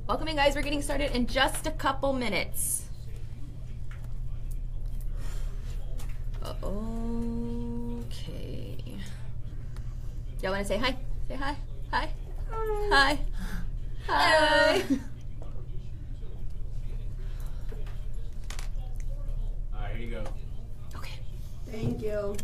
Welcome in, guys. We're getting started in just a couple minutes. Okay. Y'all want to say hi? Say hi. Hi. Hi. Hi. All right, here you go. Okay. Thank you.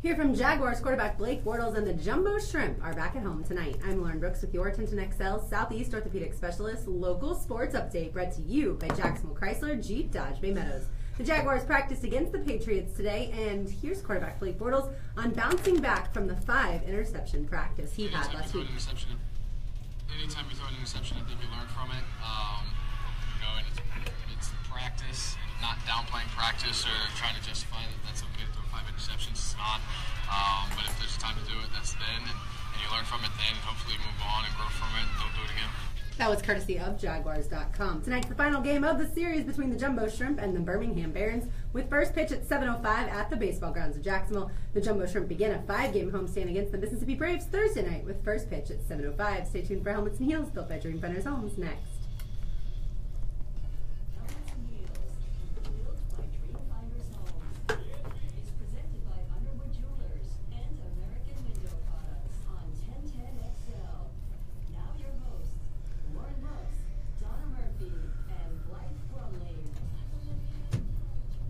Here from Jaguars quarterback Blake Bortles and the Jumbo Shrimp are back at home tonight. I'm Lauren Brooks with your Attention XL Southeast Orthopedic Specialist local sports update brought to you by Jacksonville Chrysler Jeep Dodge Bay Meadows. The Jaguars practiced against the Patriots today, and here's quarterback Blake Bortles on bouncing back from the 5-interception practice he had last week. Anytime you throw an interception, I think you learn from it. And it's practice, and not downplaying practice or trying to justify that that's okay to throw 5 interceptions. It's not. But if there's time to do it, that's then, and you learn from it then, and hopefully move on and grow from it and don't do it again. That was courtesy of Jaguars.com. Tonight's the final game of the series between the Jumbo Shrimp and the Birmingham Barons, with first pitch at 7:05 at the baseball grounds of Jacksonville. The Jumbo Shrimp begin a 5-game homestand against the Mississippi Braves Thursday night with first pitch at 7:05. Stay tuned for Helmets and Heels, built by Dream Funders Homes, next.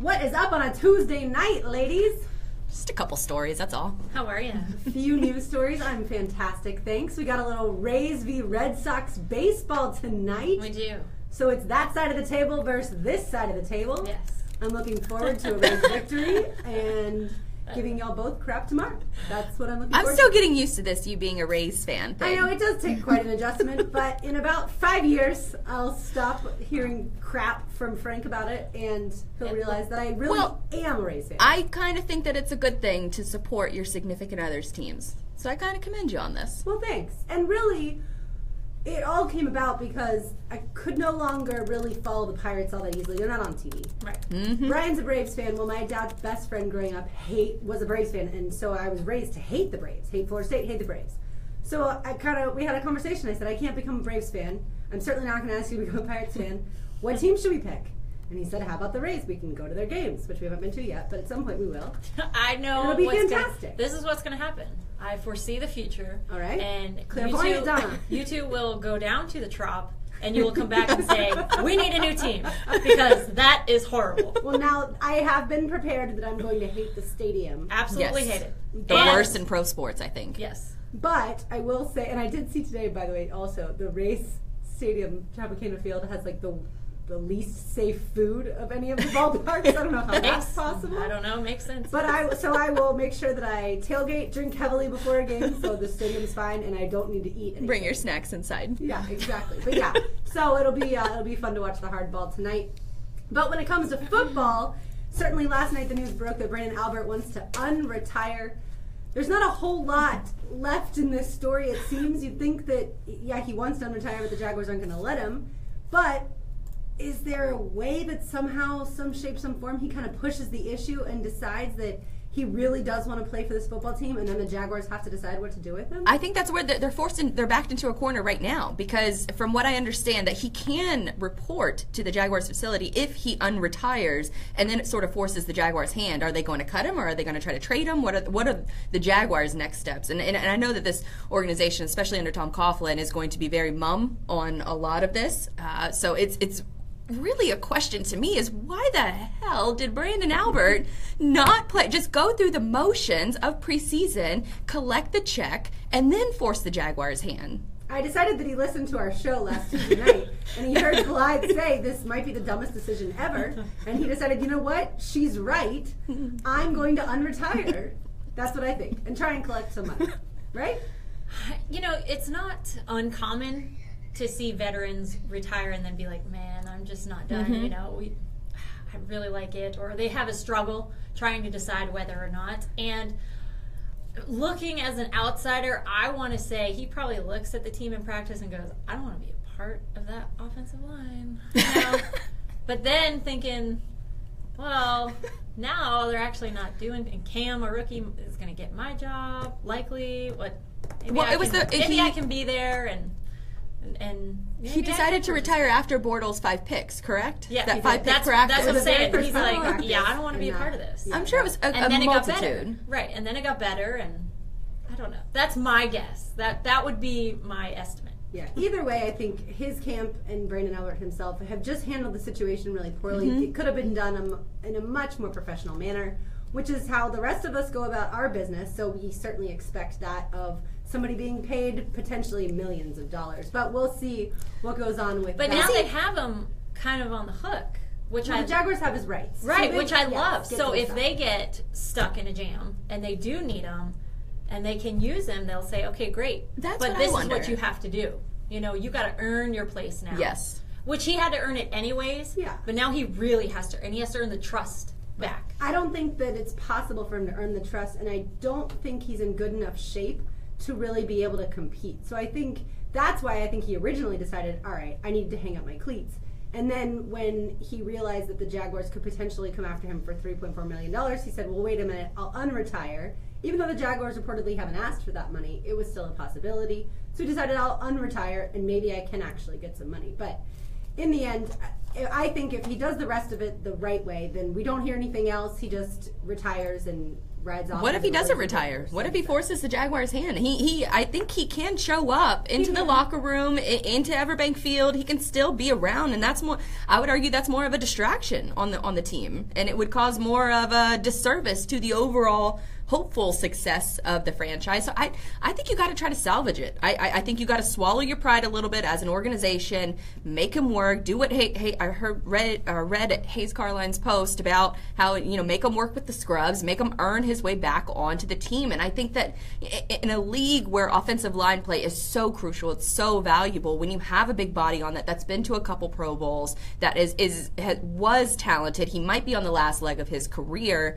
What is up on a Tuesday night, ladies? Just a couple stories, that's all. How are you? A few news stories. I'm fantastic, thanks. We got a little Rays v. Red Sox baseball tonight. We do. So it's that side of the table versus this side of the table. Yes. I'm looking forward to a Rays victory and giving y'all both crap tomorrow. That's what I'm looking forward to. I'm still getting used to this, you being a Rays fan thing. I know, it does take quite an adjustment, but in about 5 years, I'll stop hearing crap from Frank about it, and he'll realize that I really am a Rays fan. I kind of think that it's a good thing to support your significant other's teams. So I kind of commend you on this. Well, thanks. And really, it all came about because I could no longer really follow the Pirates all that easily. They're not on TV. Right. Mm-hmm. Brian's a Braves fan. Well, my dad's best friend growing up was a Braves fan, and so I was raised to hate the Braves, hate Florida State, hate the Braves. So we had a conversation. I said, I can't become a Braves fan. I'm certainly not going to ask you to become a Pirates fan. What team should we pick? And he said, how about the Rays? We can go to their games, which we haven't been to yet, but at some point we will. I know. It'll be fantastic. This is what's going to happen. I foresee the future. All right. And Clairvoyant Donna. you two will go down to the Trop, and you will come back and say, we need a new team, because that is horrible. Well, now I have been prepared that I'm going to hate the stadium. Absolutely Yes. hate it. The worst in pro sports, I think. Yes. But I will say, and I did see today, by the way, also, the Rays Stadium, Tropicana Field, has like the least safe food of any of the ballparks. I don't know how that's possible. I don't know. Makes sense. But I will make sure that I tailgate, drink heavily before a game, so the stadium's fine, and I don't need to eat anything. Bring your snacks inside. Yeah, exactly. But yeah, so it'll be fun to watch the hardball tonight. But when it comes to football, certainly last night the news broke that Brandon Albert wants to unretire. There's not a whole lot left in this story, it seems. You'd think that, yeah, he wants to unretire, but the Jaguars aren't going to let him. But is there a way that somehow, some shape, some form, he kind of pushes the issue and decides that he really does want to play for this football team, and then the Jaguars have to decide what to do with him? I think that's where they're backed into a corner right now, because from what I understand, that he can report to the Jaguars facility if he unretires, and then it sort of forces the Jaguars' hand. Are they going to cut him, or are they going to try to trade him? What are the Jaguars' next steps? And I know that this organization, especially under Tom Coughlin, is going to be very mum on a lot of this. So it's really a question to me is, why the hell did Brandon Albert not play, just go through the motions of preseason, collect the check, and then force the Jaguars' hand? I decided that he listened to our show last Tuesday night, and he heard Blythe say this might be the dumbest decision ever, and he decided, you know what, she's right, I'm going to unretire. That's what I think, and try and collect some money, right? You know, it's not uncommon to see veterans retire and then be like, man, I'm just not done. You know, I really like it. Or they have a struggle trying to decide whether or not. And looking as an outsider, I want to say he probably looks at the team in practice and goes, I don't want to be a part of that offensive line. You know? But then thinking, well, now they're actually not doing. And Cam, a rookie, is going to get my job. Likely, maybe I can be there and he decided to retire after Bortles' 5 picks, correct? Yeah, that 5 pick practice. That's what I'm saying. He's like, I don't want to be a part of this. I'm sure it was a then multitude. It got better. Right, and then it got better, and I don't know. That's my guess. That would be my estimate. Yeah. Either way, I think his camp and Brandon Albert himself have just handled the situation really poorly. It could have been done in a much more professional manner, which is how the rest of us go about our business. So we certainly expect that of somebody being paid potentially millions of dollars. But we'll see what goes on with that. But now they have him kind of on the hook, which the Jaguars have his rights. Right, so which I love. So if stuff. they get stuck in a jam and they do need him and they can use him, they'll say, okay, great. But this is what you have to do. You got to earn your place now. Yes. Which he had to earn it anyways. Yeah. But now he really has to, and he has to earn the trust back. I don't think that it's possible for him to earn the trust, and I don't think he's in good enough shape to really be able to compete. So I think that's why I think he originally decided, all right, I need to hang up my cleats. And then when he realized that the Jaguars could potentially come after him for $3.4 million, he said, well, wait a minute, I'll unretire. Even though the Jaguars reportedly haven't asked for that money, it was still a possibility. So he decided, I'll unretire, and maybe I can actually get some money. But in the end, I think if he does the rest of it the right way, then we don't hear anything else. He just retires and rides off. What if he doesn't retire? What if he forces the Jaguars' hand? I think he can show up into the locker room, into Everbank Field. He can still be around, and that's more. I would argue that's more of a distraction on the team, and it would cause more of a disservice to the overall hopeful success of the franchise. So I think you got to try to salvage it. I think you got to swallow your pride a little bit as an organization, make him work, do what I read Hayes Carline's post about how make him work with the scrubs, make him earn his way back onto the team. And I think that in a league where offensive line play is so crucial, it's so valuable, when you have a big body on that's been to a couple Pro Bowls, that was talented, he might be on the last leg of his career.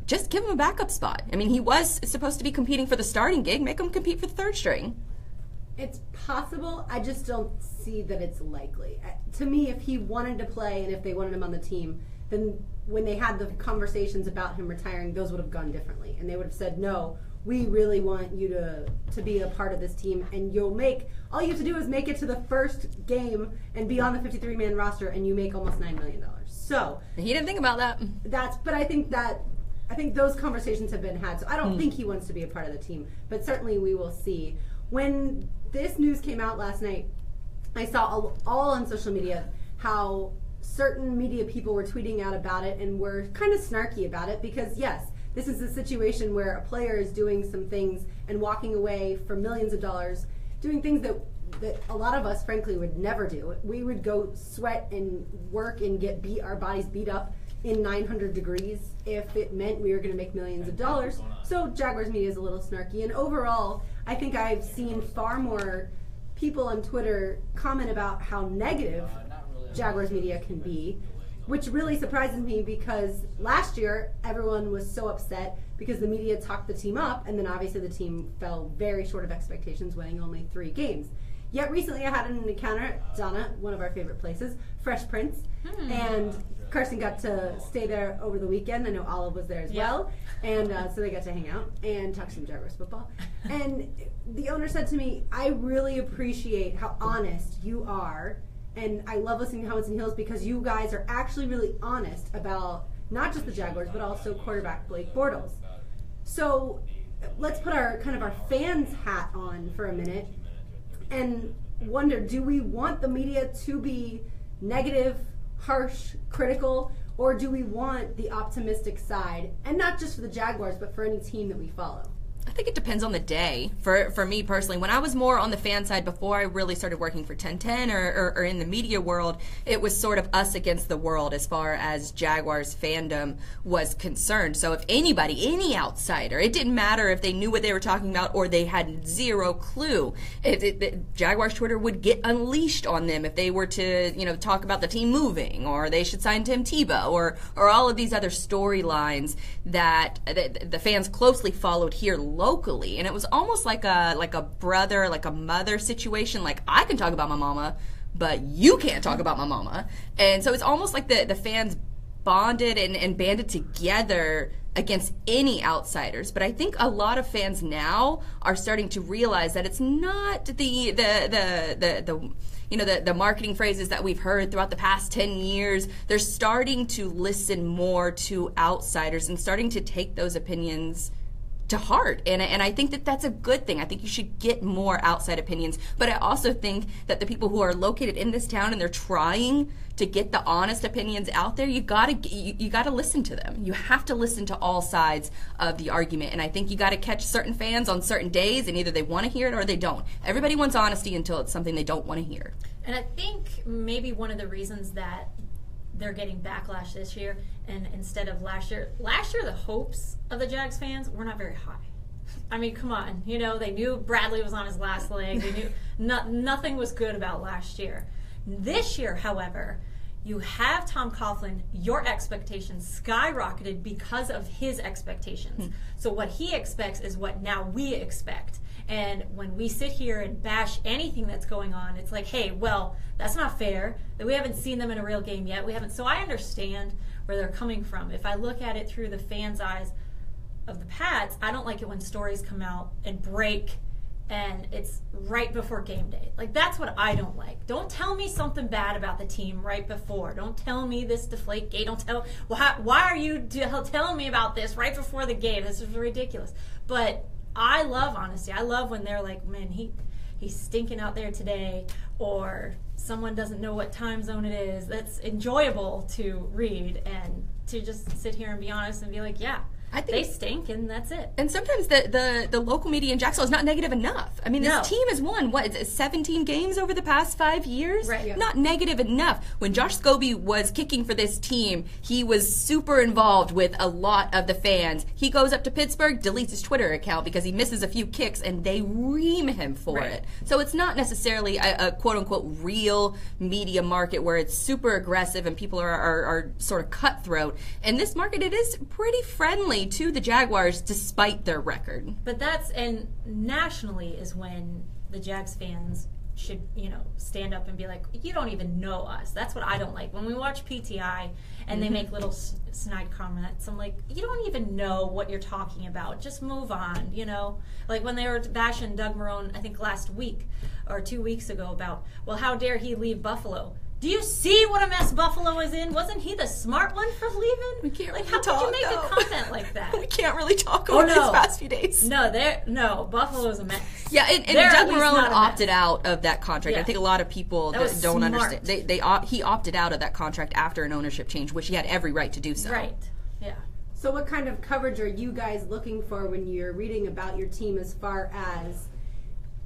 Just give him a backup spot. I mean, he was supposed to be competing for the starting gig. Make him compete for the third string. It's possible. I just don't see that it's likely. To me, if he wanted to play and if they wanted him on the team, then when they had the conversations about him retiring, those would have gone differently. And they would have said, no, we really want you to be a part of this team, and all you have to do is make it to the first game and be on the 53-man roster, and you make almost $9 million. So he didn't think about that. But I think those conversations have been had, so I don't think he wants to be a part of the team, but certainly we will see. When this news came out last night, I saw all on social media how certain media people were tweeting out about it and were kind of snarky about it because, yes, this is a situation where a player is doing some things and walking away for millions of dollars, doing things that a lot of us, frankly, would never do. We would go sweat and work and get our bodies beat up in 900 degrees if it meant we were going to make millions of dollars. So Jaguars media is a little snarky. And overall, I think I've seen far more people on Twitter comment about how negative Jaguars media can be, which really surprises me because last year everyone was so upset because the media talked the team up, and then obviously the team fell very short of expectations, winning only 3 games. Yet recently I had an encounter at Donna, one of our favorite places, Fresh Prince, and Carson got to stay there over the weekend. I know Olive was there as well, and so they got to hang out and talk some Jaguars football. And the owner said to me, I really appreciate how honest you are, and I love listening to Helmets and Heels because you guys are actually really honest about not just the Jaguars, but also quarterback Blake Bortles. So let's put our fans hat on for a minute and wonder, do we want the media to be negative, harsh, critical, or do we want the optimistic side? And not just for the Jaguars, but for any team that we follow. I think it depends on the day. For me personally, when I was more on the fan side before I really started working for 1010 or in the media world, it was sort of us against the world as far as Jaguars fandom was concerned. So if anybody, any outsider, it didn't matter if they knew what they were talking about or they had zero clue, Jaguars Twitter would get unleashed on them if they were to talk about the team moving or they should sign Tim Tebow or all of these other storylines that the fans closely followed here locally. And it was almost like a brother, like a mother situation. Like, I can talk about my mama, but you can't talk about my mama. And so it's almost like the fans bonded and banded together against any outsiders. But I think a lot of fans now are starting to realize that it's not the marketing phrases that we've heard throughout the past 10 years. They're starting to listen more to outsiders and starting to take those opinions to heart, and I think that that's a good thing. I think you should get more outside opinions, but I also think that the people who are located in this town and they're trying to get the honest opinions out there, you gotta listen to them. You have to listen to all sides of the argument, and I think you gotta catch certain fans on certain days, and either they want to hear it or they don't. Everybody wants honesty until it's something they don't want to hear. And I think maybe one of the reasons that they're getting backlash this year, and instead of last year, the hopes of the Jags fans were not very high. I mean, come on, they knew Bradley was on his last leg. They knew nothing was good about last year. This year, however, you have Tom Coughlin. Your expectations skyrocketed because of his expectations. So what he expects is what now we expect. And when we sit here and bash anything that's going on, it's like, hey, well, that's not fair. That we haven't seen them in a real game yet. We haven't. So I understand where they're coming from. If I look at it through the fans' eyes of the Pats, I don't like it when stories come out and break and it's right before game day. Like, that's what I don't like. Don't tell me something bad about the team right before. Don't tell me this deflate gate. Don't tell, why are you telling me about this right before the game? This is ridiculous. But I love honesty. I love when they're like, man, he's stinking out there today, or someone doesn't know what time zone it is. That's enjoyable to read and to just sit here and be honest and be like, yeah, I think they stink, and that's it. And sometimes the local media in Jacksonville is not negative enough. I mean, this team has won, 17 games over the past 5 years? Right. Yeah. Not negative enough. When Josh Scobie was kicking for this team, he was super involved with a lot of the fans. He goes up to Pittsburgh, deletes his Twitter account because he misses a few kicks, and they ream him for it. So it's not necessarily a quote-unquote real media market where it's super aggressive and people are sort of cutthroat. In this market, it is pretty friendly to the Jaguars despite their record. But and nationally is when the Jags fans should, stand up and be like, you don't even know us. That's what I don't like. When we watch PTI and they make little snide comments, I'm like, you don't even know what you're talking about. Just move on, Like when they were bashing Doug Marrone, I think last week or 2 weeks ago about, well, how dare he leave Buffalo? Do you see what a mess Buffalo is in? Wasn't he the smart one for leaving? We can't really how talk, could you make a comment like that? We can't really talk over these past few days. No, Buffalo's a mess. Yeah, and Doug Marrone opted out of that contract. Yeah. I think a lot of people don't understand. He opted out of that contract after an ownership change, which he had every right to do so. Right, yeah. So what kind of coverage are you guys looking for when you're reading about your team, as far as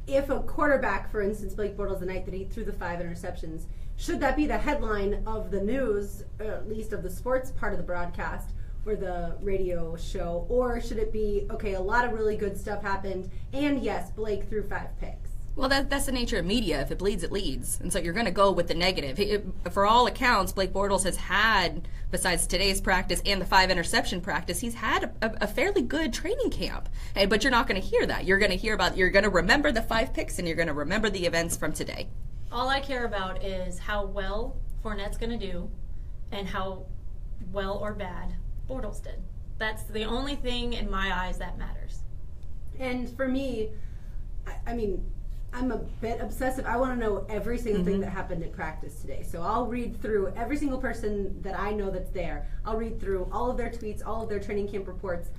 if a quarterback, for instance, Blake Bortles, the night that he threw the 5 interceptions, should that be the headline of the news, or at least of the sports part of the broadcast or the radio show? Or should it be, okay, a lot of really good stuff happened, and yes, Blake threw 5 picks? Well, that's the nature of media. If it bleeds, it leads. And so you're going to go with the negative. For all accounts, Blake Bortles has had, besides today's practice and the 5 interception practice, he's had a fairly good training camp. But you're not going to hear that. You're going to remember the 5 picks, and you're going to remember the events from today. All I care about is how well Fournette's going to do and how well or bad Bortles did. That's the only thing in my eyes that matters. And for me, I mean, I'm a bit obsessive. I want to know every single thing that happened at practice today. So I'll read through every single person that I know that's there. I'll read through all of their tweets, all of their training camp reports.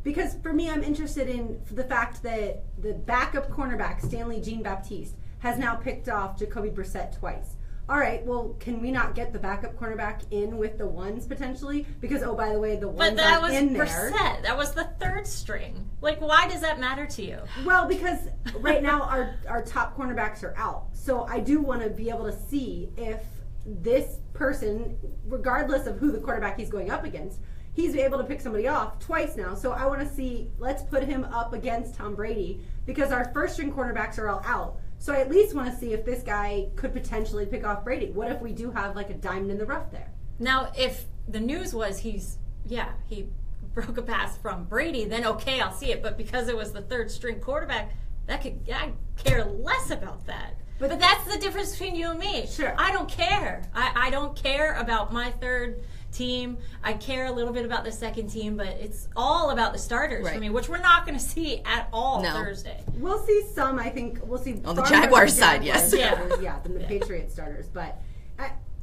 Because for me, I'm interested in the fact that the backup cornerback, Stanley Jean-Baptiste, has now picked off Jacoby Brissett twice. All right, well, can we not get the backup cornerback in with the ones potentially? Because, oh, by the way, the ones aren't in there. But that was Brissett. That was the 3rd string. Like, why does that matter to you? Well, because right now our top cornerbacks are out. So I do want to be able to see if this person, regardless of who the quarterback he's going up against, he's able to pick somebody off twice now. So I want to see, let's put him up against Tom Brady, because our first-string cornerbacks are all out. So I at least want to see if this guy could potentially pick off Brady. What if we do have like a diamond in the rough there? Now, if the news was he broke a pass from Brady, then okay, I'll see it. But because it was the 3rd-string quarterback, I care less about that. But that's the difference between you and me. Sure. I don't care. I don't care about my 3rd team. I care a little bit about the second team, but it's all about the starters for Right. me, which we're not going to see at all Thursday. We'll see some, I think, we'll see On the far more Jaguars the side, Jaguars yes. starters, than the Patriots starters. But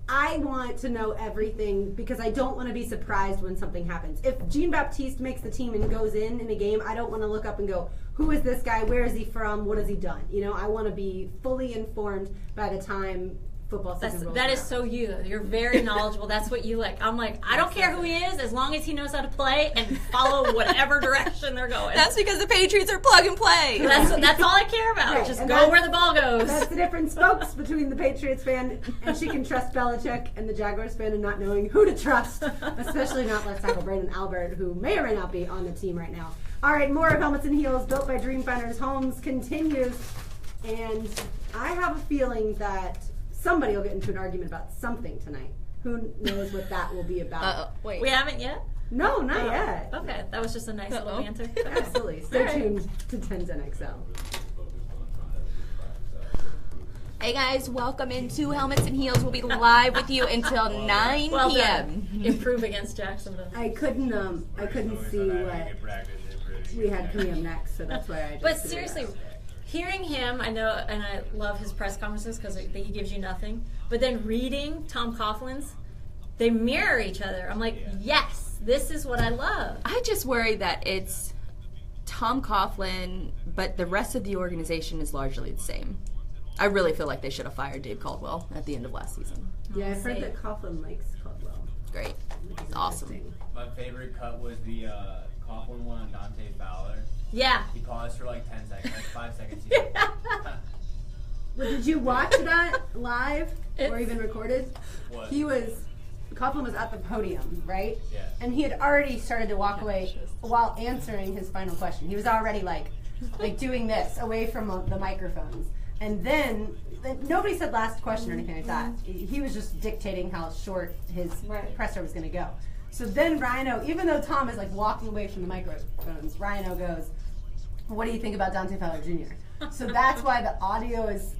I want to know everything because I don't want to be surprised when something happens. If Jean-Baptiste makes the team and goes in a game, I don't want to look up and go, who is this guy? Where is he from? What has he done? You know, I want to be fully informed by the time football season rolls That is around. so you, though. You're very knowledgeable. That's what you like. I'm like, I don't care who he is as long as he knows how to play and follow whatever direction they're going. That's because the Patriots are plug and play. That's all I care about. Right, Just and go where the ball goes. That's the difference, folks, between the Patriots fan and she can trust Belichick and the Jaguars fan and not knowing who to trust, especially not left tackle Brandon Albert, who may or may not be on the team right now. All right, more of Helmets and Heels, built by Dreamfinders Homes, continues. And I have a feeling that somebody will get into an argument about something tonight. Who knows what that will be about? Wait. We haven't yet? No, not yet. Okay, that was just a nice little banter. Absolutely. Stay All right. tuned to 1010XL. Hey guys, welcome into Helmets and Heels. We'll be live with you until 9 Well p.m. done. Improve against Jacksonville. I couldn't see what we had coming up next, so that's why I just But figured it seriously, out. hearing him, I know, and I love his press conferences because he gives you nothing. But then reading Tom Coughlin's, they mirror each other. I'm like, yes, this is what I love. I just worry that it's Tom Coughlin, but the rest of the organization is largely the same. I really feel like they should have fired Dave Caldwell at the end of last season. Yeah, I've heard that Coughlin likes Caldwell. Great. which is Awesome. interesting. My favorite cut was the Coughlin one on Dante Fowler. Yeah. He paused for like 10 seconds, like 5 seconds. But did you watch that live or It's- even recorded? What? Coughlin was at the podium, right? Yeah. And he had already started to walk away while answering his final question. He was already like doing this away from the microphones. And then nobody said last question or anything like that. He was just dictating how short his presser was going to go. So then Rhino, even though Tom is like walking away from the microphones, Rhino goes, "What do you think about Dante Fowler Jr.?" So that's why the audio is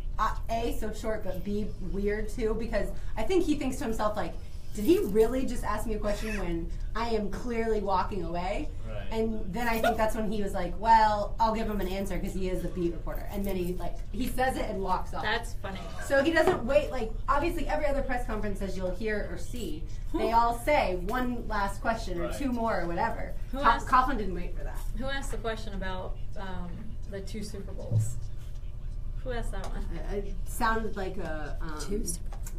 A, so short, but B, weird too, because I think he thinks to himself like, did he really just ask me a question when I am clearly walking away? Right. And then I think that's when he was like, well, I'll give him an answer because he is the beat reporter. And then he says it and walks off. That's funny. So he doesn't wait, obviously every other press conference, as you'll hear or see, they all say one last question or Right. two more or whatever. Who asked- Coughlin didn't wait for that. Who asked the question about the 2 Super Bowls? Who asked that one? It sounded like a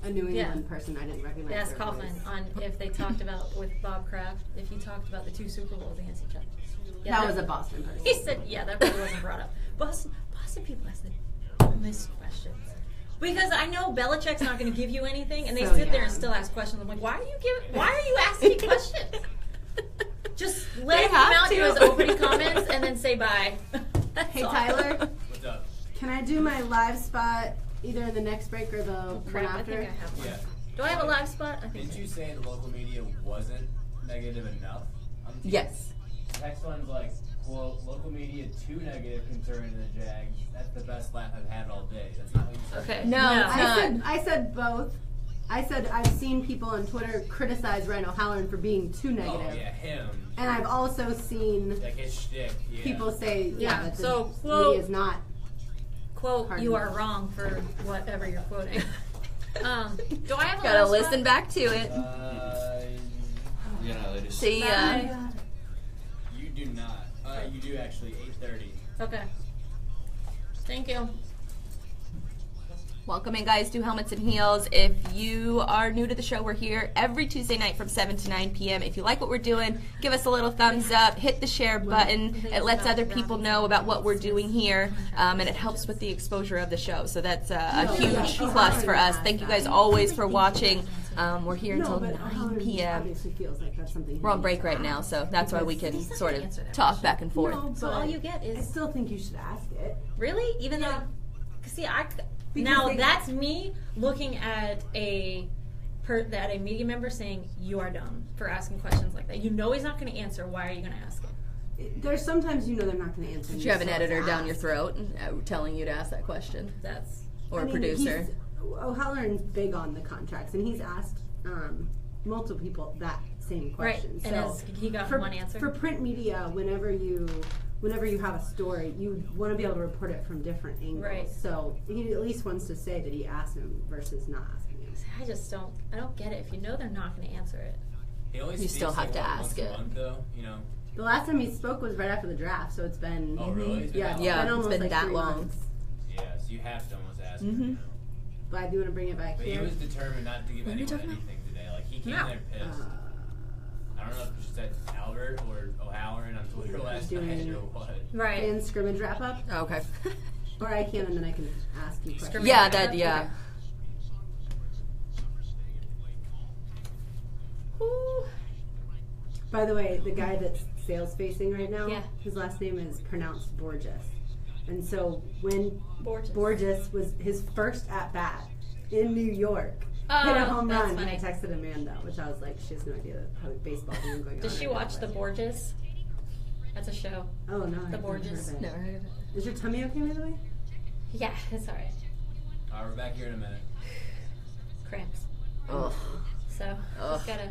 New England Yeah. person I didn't recognize. They asked their voice. Coughlin on if they talked about, with Bob Kraft, if he talked about the 2 Super Bowls against each other. Yeah, That was a Boston person. He said, yeah, that probably wasn't brought up. Boston people ask the dumbest questions. Because I know Belichick's not going to give you anything, and they So, sit there yeah. and still ask questions. I'm like, why are you asking questions? Just let him come out, do his opening comments, and then say bye. That's Hey, all. Tyler, What's up? can I do my live spot either in the next break or the one Crap, I after? think I have one. Yeah. Do I have a live spot? I think Didn't you say the local media wasn't negative enough? on the team? Yes. Next one's like, quote, local media too negative concerning the Jags. That's the best laugh I've had all day. That's not what you said. Okay. No, it's not. I said both. I said I've seen people on Twitter criticize Ryan O'Halloran for being too negative. Oh, yeah, him. And I've also seen Like his shtick. Yeah. people say, Yeah, that the so, quote- media is not. quote, Pardon you me. are wrong for whatever you're quoting. Do I have a Gotta live listen spot? back to it. Yeah, they just. See ya. Bye. You do not. You do actually. 8:30. Okay. Thank you. Welcome in, guys, to Helmets and Heels. If you are new to the show, we're here every Tuesday night from 7 to 9 p.m. If you like what we're doing, give us a little thumbs up, hit the share button. It lets other people know about what we're doing here, and it helps with the exposure of the show. So that's a huge plus for us. Thank you guys always for watching. We're here until 9 p.m. Obviously feels like that's something. We're on break right now, so that's why we can sort of talk back and forth. No, So but all you get I is still think you should ask it. really, even Yeah. though, see, Because now they- that's me looking at a media member saying you are dumb for asking questions like that. You know he's not going to answer. Why are you going to ask it? There's sometimes they're not going to answer. Did you have an editor down your throat telling you to ask that question? That's Or a producer? O'Halloran's big on the contracts, and he's asked multiple people that same question. Right. And he got one answer. For print media, whenever you have a story, you want to be able to report it from different angles. Right. So he at least wants to say that he asked him versus not asking him. I don't get it. If you know they're not going to answer it. You still have to ask it. Month, though, you know. The last time he spoke was right after the draft, so it's been... Oh, really? It's been that long. Months. Yeah, so you have to almost ask him. Mm-hmm. But I do want to bring it back But here. he was determined not to give anyone anything today. Like, he came there pissed. I don't know if you said Albert or O'Halloran on Twitter last night or what. Right. And scrimmage wrap-up? Oh, okay. Or I can, and then I can ask you questions. Yeah, that, yeah. Okay. By the way, the guy that's sales facing right now, his last name is pronounced Borges. And so when Borges was his first at-bat in New York, hit a home run, and I texted Amanda, which I was like, she has no idea how baseball is going on. Does she watch The Borges? That's a show. Oh, no. The Borges. Never heard of it. Is your tummy okay, by the way? Yeah, it's all right. All right, we're back here in a minute. Cramps. Ugh. So, just gotta...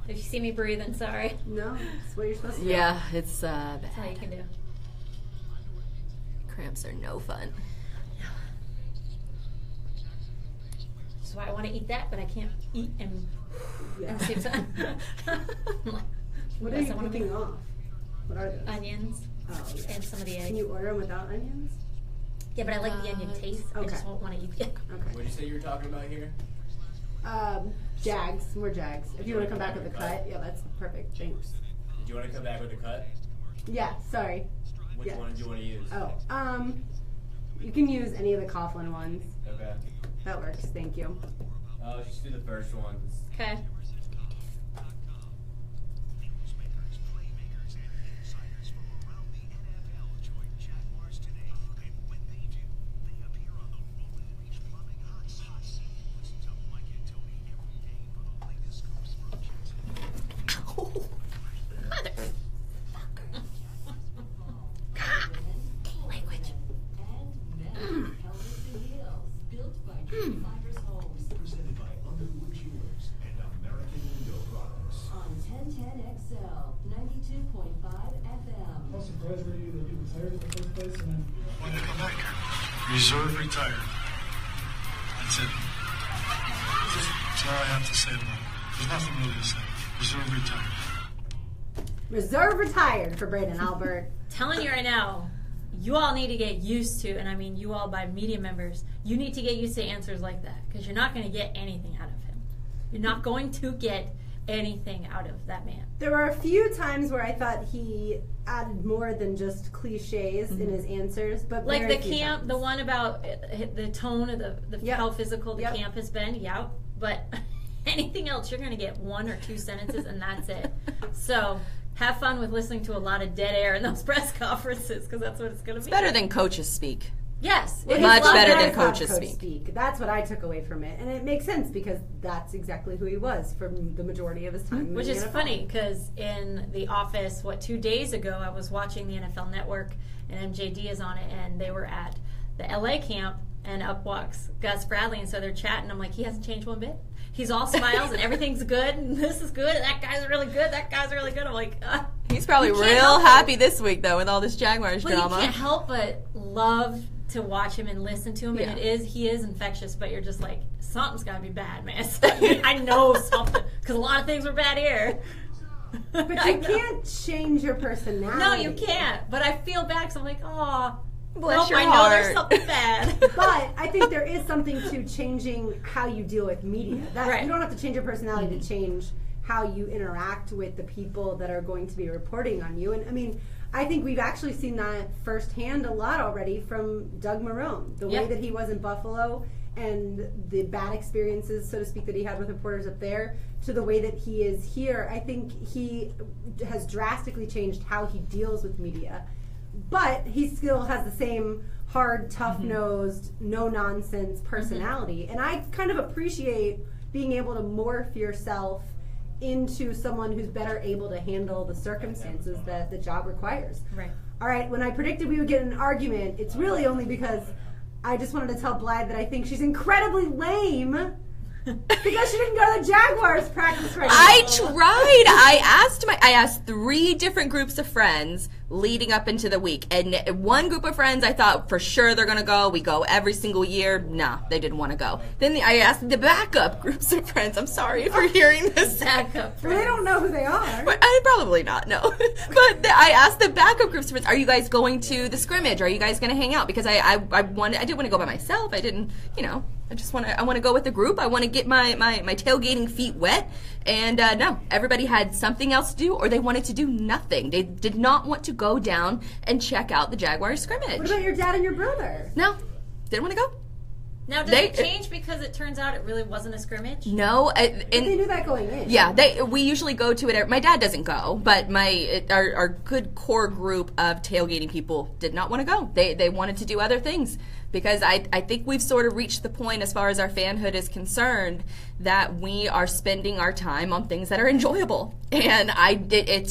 If you see me breathing, sorry. No, it's what you're supposed to do. Yeah, it's bad. That's all you can do. Cramps are no fun. That's why I want to eat that, but I can't eat and at the same time. What are you cooking off? What are those? Onions. Oh, yeah. And some of the eggs. Can you order them without onions? Yeah, but I like the onion taste. I just won't want to eat it. Okay. What did you say you were talking about here? Jags. More Jags. If you want to come back with a cut, yeah, that's perfect. Thanks. Did you want to come back with a cut? Yeah, sorry. Which one did you want to use? Oh, you can use any of the Coughlin ones. Okay. That works. Thank you. Just do the first ones. Okay. Reserve retired. That's it. That's all I have to say about it. There's nothing really to say. Reserve retired. Reserve retired for Braden Albert. Telling you right now, you all need to get used to, and I mean you all by media members, you need to get used to answers like that because you're not going to get anything out of him. You're not going to get anything out of that man. There were a few times where I thought he added more than just cliches in his answers, but like very the few camp, times. the one about the tone of the how physical the camp has been, but anything else you're going to get one or two sentences and that's it. So have fun with listening to a lot of dead air in those press conferences because that's what it's going to be. It's better than coaches speak. Yes. Much better than coaches speak. That's what I took away from it. And it makes sense because that's exactly who he was for the majority of his time. Which is funny because in The Office, 2 days ago, I was watching the NFL Network and MJD is on it and they were at the LA camp and up walks Gus Bradley and so they're chatting. I'm like, he hasn't changed one bit. He's all smiles and everything's good and this is good and that guy's really good, that guy's really good. I'm like, he's probably real happy this week though with all this Jaguars drama. You can't help but love to watch him and listen to him, and he is infectious. But you're just like, something's got to be bad, man. I know something because a lot of things were bad here. But you can't change your personality. No, you can't. But I feel bad because I'm like, oh, bless your I heart. know there's something bad. But I think there is something to changing how you deal with media. Right. You don't have to change your personality to change how you interact with the people that are going to be reporting on you. And I mean, I think we've actually seen that firsthand a lot already from Doug Marrone. The way that he was in Buffalo and the bad experiences, so to speak, that he had with reporters up there to the way that he is here, I think he has drastically changed how he deals with media. But he still has the same hard, tough-nosed, no-nonsense personality. And I kind of appreciate being able to morph yourself into someone who's better able to handle the circumstances that the job requires. Right. All right, when I predicted we would get in an argument, it's really only because I just wanted to tell Blythe that I think she's incredibly lame Because she didn't go to the Jaguars practice right now. I tried. I asked 3 different groups of friends leading up into the week. And one group of friends, I thought for sure they're going to go. We go every single year. Nah, they didn't want to go. Then I asked the backup groups of friends. I'm sorry if you're hearing this. Backup friends. Well, they don't know who they are. But probably not, no. But I asked the backup groups of friends, are you guys going to the scrimmage? Are you guys going to hang out? Because I didn't want to go by myself. I didn't, I want to go with the group. I want to get my tailgating feet wet. And no, everybody had something else to do, or they wanted to do nothing. They did not want to go down and check out the Jaguars scrimmage. What about your dad and your brother? No, didn't want to go. Now, does it change because it turns out it really wasn't a scrimmage? No. They knew that going in. Yeah, we usually go to it. My dad doesn't go, but our good core group of tailgating people did not want to go. They wanted to do other things because I think we've sort of reached the point as far as our fanhood is concerned that we are spending our time on things that are enjoyable. And I think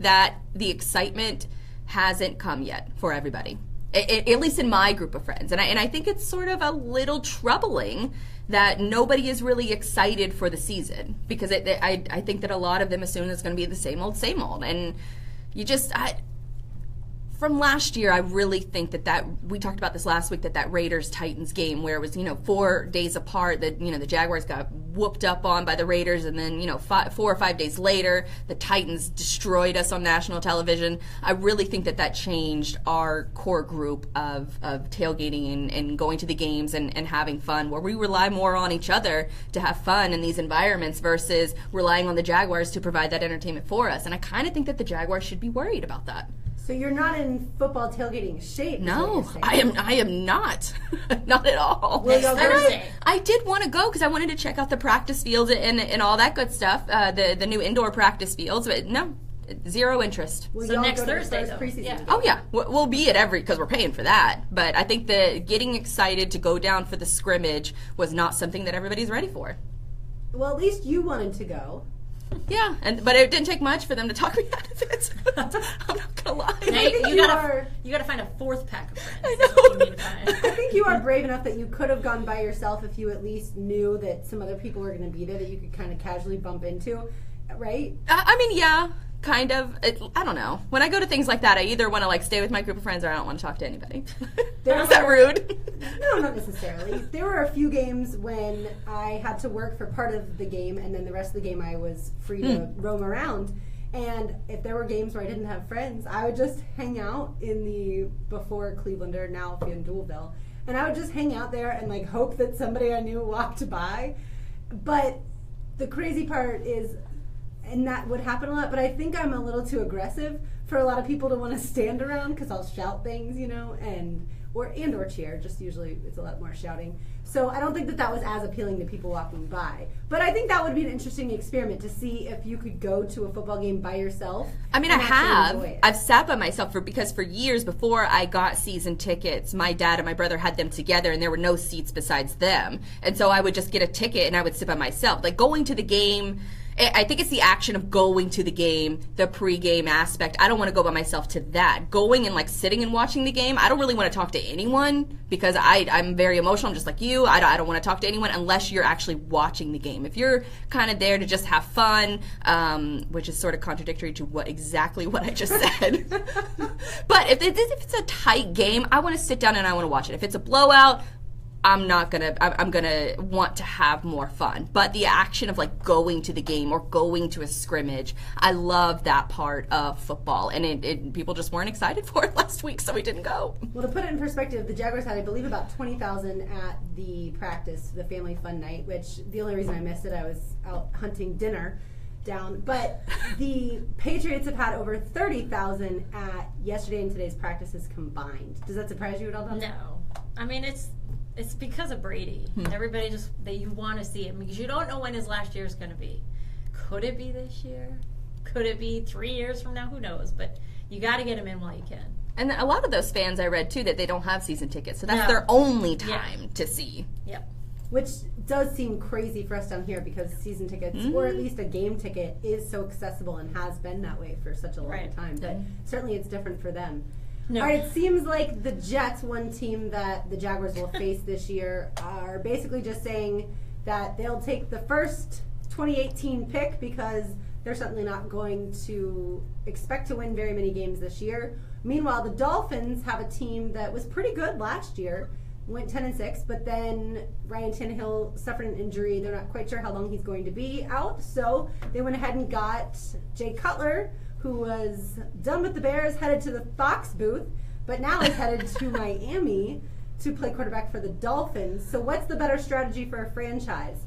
that the excitement hasn't come yet for everybody. At least in my group of friends. And I think it's sort of a little troubling that nobody is really excited for the season because I think that a lot of them assume it's going to be the same old. And you just... From last year, I really think that we talked about this last week, that Raiders-Titans game where it was, 4 days apart, that, the Jaguars got whooped up on by the Raiders, and then, 4 or 5 days later, the Titans destroyed us on national television. I really think that changed our core group of tailgating and going to the games and having fun, where we rely more on each other to have fun in these environments versus relying on the Jaguars to provide that entertainment for us. And I kind of think that the Jaguars should be worried about that. So you're not in football tailgating shape? No, I am not. Not at all. Will you go Thursday? I did want to go because I wanted to check out the practice fields and all that good stuff, the new indoor practice fields, but no, zero interest. Will So y'all next go to the Thursday, first though. preseason Yeah. game? Oh yeah, we'll be at because we're paying for that. But I think that getting excited to go down for the scrimmage was not something that everybody's ready for. Well, at least you wanted to go. Yeah, but it didn't take much for them to talk me out of it. I'm not gonna lie. Now you gotta find a 4th pack of friends. I That's what you know. need to find. I think you are brave enough that you could have gone by yourself if you at least knew that some other people were going to be there that you could kind of casually bump into, right? I mean, yeah, kind of. I don't know. When I go to things like that, I either want to stay with my group of friends or I don't want to talk to anybody. Is that rude? No, not necessarily. There were a few games when I had to work for part of the game, and then the rest of the game I was free to roam around. And if there were games where I didn't have friends, I would just hang out in the before Clevelander, now Fanduelville, and I would just hang out there and hope that somebody I knew walked by. But the crazy part is, and that would happen a lot, but I think I'm a little too aggressive for a lot of people to want to stand around because I'll shout things, or cheer. Just usually it's a lot more shouting. So I don't think that was as appealing to people walking by. But I think that would be an interesting experiment to see if you could go to a football game by yourself. I mean, and I actually have. enjoy it. I've sat by myself because for years before I got season tickets, my dad and my brother had them together and there were no seats besides them. And so I would just get a ticket and I would sit by myself. Going to the game, I think it's the action of going to the game, the pregame aspect. I don't want to go by myself to that. Going and sitting and watching the game, I don't really want to talk to anyone because I'm very emotional. I'm just like you. I don't want to talk to anyone unless you're actually watching the game. If you're kind of there to just have fun, which is sort of contradictory to exactly what I just said. But if it's a tight game, I want to sit down and I want to watch it. If it's a blowout, I'm gonna want to have more fun. But the action of going to the game or going to a scrimmage, I love that part of football. And people just weren't excited for it last week, so we didn't go. Well, to put it in perspective, the Jaguars had, I believe, about 20,000 at the practice, the family fun night, which the only reason I missed it, I was out hunting dinner down. But the Patriots have had over 30,000 at yesterday and today's practices combined. Does that surprise you at all, Donna? No. I mean, it's because of Brady. Everybody you want to see him because you don't know when his last year is going to be. Could it be this year? Could it be 3 years from now? Who knows? But you got to get him in while you can. And a lot of those fans I read too that they don't have season tickets, so that's their only time to see. Yep. Which does seem crazy for us down here because season tickets, or at least a game ticket, is so accessible and has been that way for such a long time. But certainly it's different for them. No. All right, it seems like the Jets, one team that the Jaguars will face this year, are basically just saying that they'll take the first 2018 pick because they're certainly not going to expect to win very many games this year. Meanwhile, the Dolphins have a team that was pretty good last year, went 10-6, but then Ryan Tannehill suffered an injury. They're not quite sure how long he's going to be out, so they went ahead and got Jay Cutler, who was done with the Bears, headed to the Fox booth, but now is headed to Miami to play quarterback for the Dolphins. So what's the better strategy for a franchise?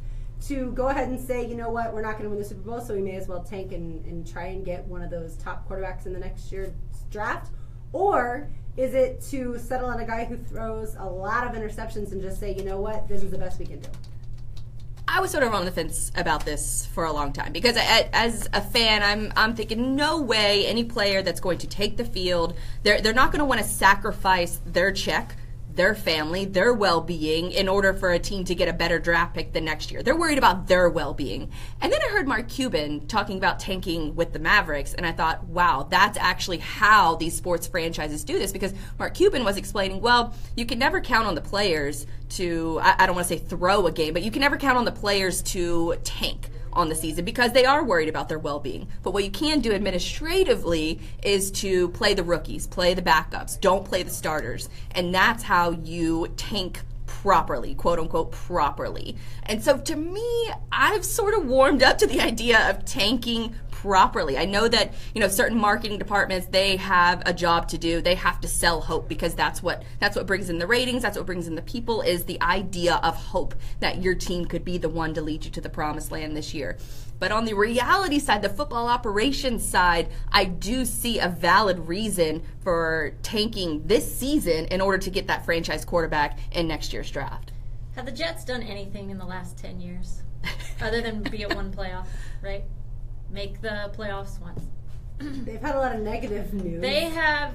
To go ahead and say, you know what, we're not going to win the Super Bowl, so we may as well tank and try and get one of those top quarterbacks in the next year's draft? Or is it to settle on a guy who throws a lot of interceptions and just say, you know what, this is the best we can do? I was sort of on the fence about this for a long time because as a fan, I'm thinking no way any player that's going to take the field, they're not going to want to sacrifice their check, their family, their well-being in order for a team to get a better draft pick the next year. They're worried about their well-being. And then I heard Mark Cuban talking about tanking with the Mavericks, and I thought, wow, that's actually how these sports franchises do this, because Mark Cuban was explaining, well, you can never count on the players to, I don't want to say throw a game, but you can never count on the players to tank on the season because they are worried about their well-being. But what you can do administratively is to play the rookies, play the backups, don't play the starters. And that's how you tank properly, quote-unquote properly. And so to me, I've sort of warmed up to the idea of tanking properly. I know that, certain marketing departments, they have a job to do. They have to sell hope because that's what brings in the ratings, that's what brings in the people, is the idea of hope that your team could be the one to lead you to the promised land this year. But on the reality side, the football operations side, I do see a valid reason for tanking this season in order to get that franchise quarterback in next year's draft. Have the Jets done anything in the last 10 years other than be at one playoff, right? Make the playoffs once. They've had a lot of negative news. They have.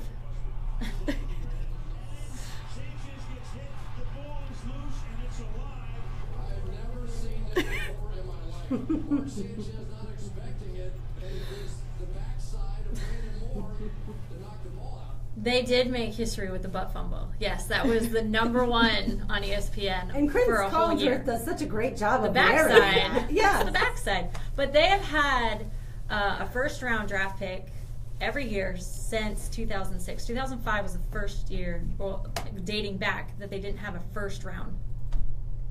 They did make history with the butt fumble. Yes, that was the number one on ESPN and for a whole year. Does such a great job of backside. Yeah, the backside. But they have had a first-round draft pick every year since 2006. 2005 was the first year, dating back, that they didn't have a first-round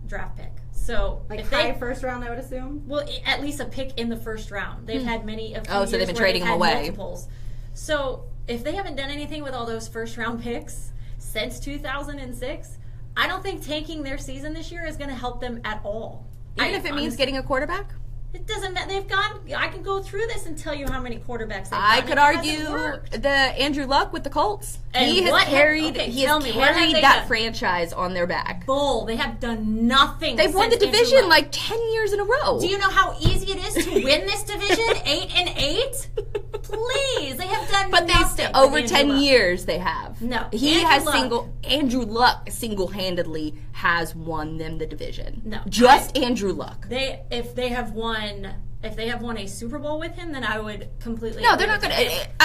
draft pick. So high first round, I would assume. Well, at least a pick in the first round. They've had many of. So they've been trading them away. Multiples. So if they haven't done anything with all those first round picks since 2006, I don't think tanking their season this year is going to help them at all. Even if it means getting a quarterback? It doesn't matter. They've gone. I can go through this and tell you how many quarterbacks they've I could argue the Andrew Luck with the Colts. And he has carried that franchise on their back. Bull. They have done nothing. They've won the division like 10 years in a row. Do you know how easy it is to win this division? 8-8? Please. They have done but nothing. But over 10 years they have. No. Andrew Luck single-handedly has won them the division. No. Just Andrew Luck. If they have won a Super Bowl with him, then I would completely. No, they're not going to.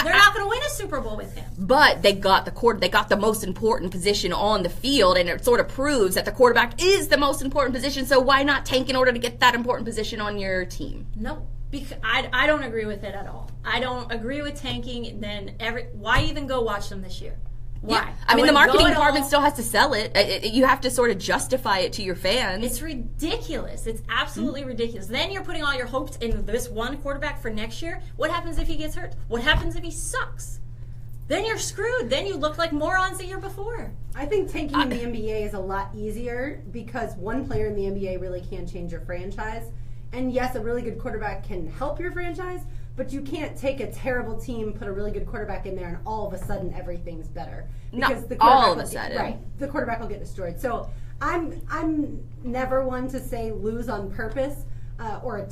They're not going to win a Super Bowl with him. But they got they got the most important position on the field, and it sort of proves that the quarterback is the most important position. So why not tank in order to get that important position on your team? No, because I don't agree with it at all. I don't agree with tanking. Then why even go watch them this year? Why? Yeah. I mean, the marketing department still has to sell it. You have to sort of justify it to your fans. It's ridiculous. It's absolutely ridiculous. Then you're putting all your hopes in this one quarterback for next year. What happens if he gets hurt? What happens if he sucks? Then you're screwed. Then you look like morons the year before. I think tanking in the NBA is a lot easier because one player in the NBA really can change your franchise. And yes, a really good quarterback can help your franchise, but you can't take a terrible team, put a really good quarterback in there, and all of a sudden everything's better. Because the all of a sudden. Right. The quarterback will get destroyed. So I'm never one to say lose on purpose or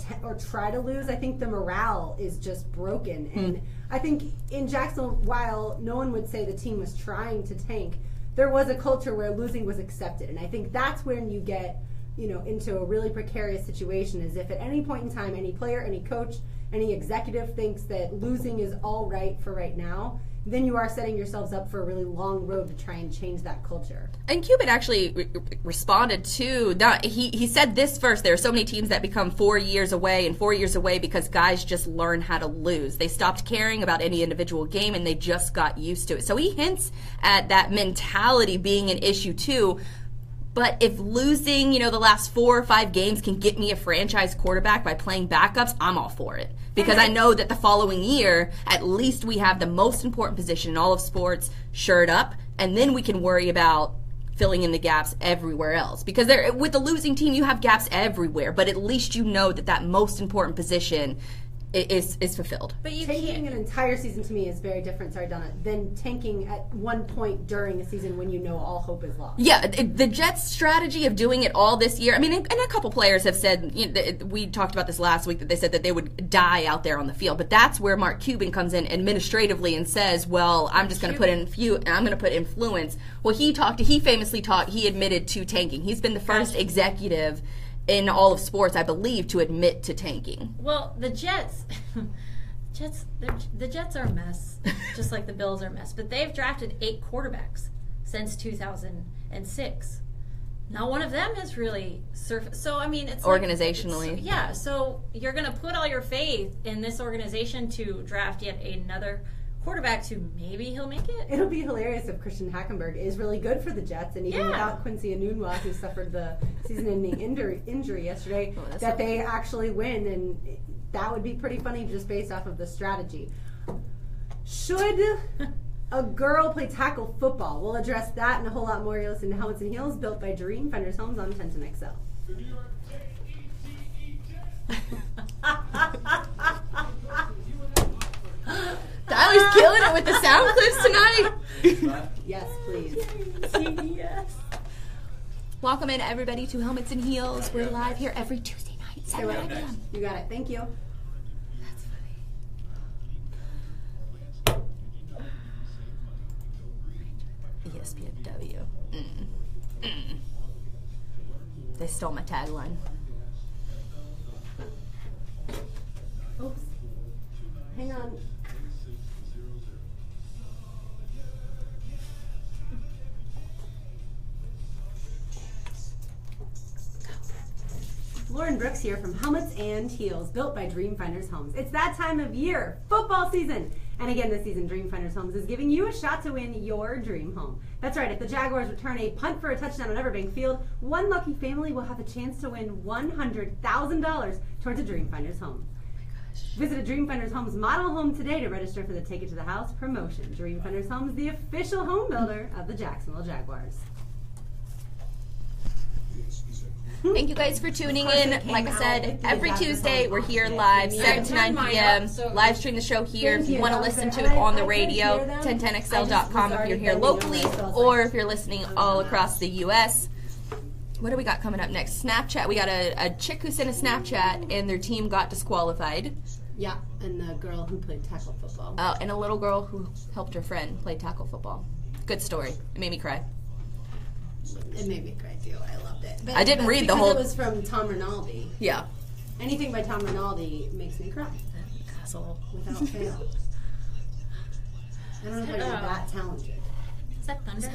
try to lose. I think the morale is just broken. And I think in Jacksonville, while no one would say the team was trying to tank, there was a culture where losing was accepted. And I think that's when you get into a really precarious situation is if at any point in time, any player, any coach, any executive thinks that losing is all right for right now, then you are setting yourselves up for a really long road to try and change that culture. And Cuban actually responded to, he said this first, there are so many teams that become 4 years away and 4 years away because guys just learn how to lose. They stopped caring about any individual game and they just got used to it. So he hints at that mentality being an issue too. But if losing, the last 4 or 5 games can get me a franchise quarterback by playing backups, I'm all for it. Because I know that the following year, at least we have the most important position in all of sports shored up, and then we can worry about filling in the gaps everywhere else. Because with the losing team, you have gaps everywhere, but at least you know that most important position is fulfilled. But tanking an entire season to me is very different, sorry Donna, than tanking at one point during a season when you know all hope is lost. Yeah, the Jets' strategy of doing it all this year, and a couple players have said, we talked about this last week, that they said that they would die out there on the field, but that's where Mark Cuban comes in administratively and says, well, I'm just going to put I'm going to put influence. Well, he admitted to tanking. He's been the first executive in all of sports, I believe, to admit to tanking. Well, the Jets are a mess, just like the Bills are a mess. But they've drafted 8 quarterbacks since 2006. Not one of them has really surfaced. So, it's organizationally. So you're going to put all your faith in this organization to draft yet another quarterback to maybe he'll make it. It'll be hilarious if Christian Hackenberg is really good for the Jets, and even without Quincy Enunwa, who suffered the season-ending injury yesterday, that they actually win, and that would be pretty funny just based off of the strategy. Should a girl play tackle football? We'll address that and a whole lot more. You're listening to Helmets and Heels, built by Dream Finders Homes on 1010XL. Tyler's killing it with the sound clips tonight. Yes, please. Yes. Welcome in, everybody, to Helmets and Heels. We're live here every Tuesday night, 7 p.m. You got it. Thank you. That's funny. ESPNW. They stole my tagline. Oops. Hang on. Lauren Brooks here from Helmets and Heels, built by Dream Finders Homes. It's that time of year, football season. And again, this season, Dream Finders Homes is giving you a shot to win your dream home. That's right, if the Jaguars return a punt for a touchdown on Everbank Field, one lucky family will have a chance to win $100,000 towards a Dream Finders home. Visit a Dream Finders Homes model home today to register for the Take It to the House promotion. Dream Finders Homes, the official home builder of the Jacksonville Jaguars. Thank you guys for tuning in. Like I said, every Tuesday we're here live, 7 to 9 p.m. Live stream the show here. If you want to listen to it on the radio, 1010XL.com if you're here locally, or if you're listening all across the U.S. What do we got coming up next? Snapchat. We got a chick who sent a Snapchat and their team got disqualified. Yeah, and the girl who played tackle football. Oh, and a little girl who helped her friend play tackle football. Good story. It made me cry. It made me cry too. I loved it. But I didn't read the whole. It was from Tom Rinaldi. Yeah. Anything by Tom Rinaldi makes me cry. Asshole. Without fail. I don't know if you're that talented. Is that thunder?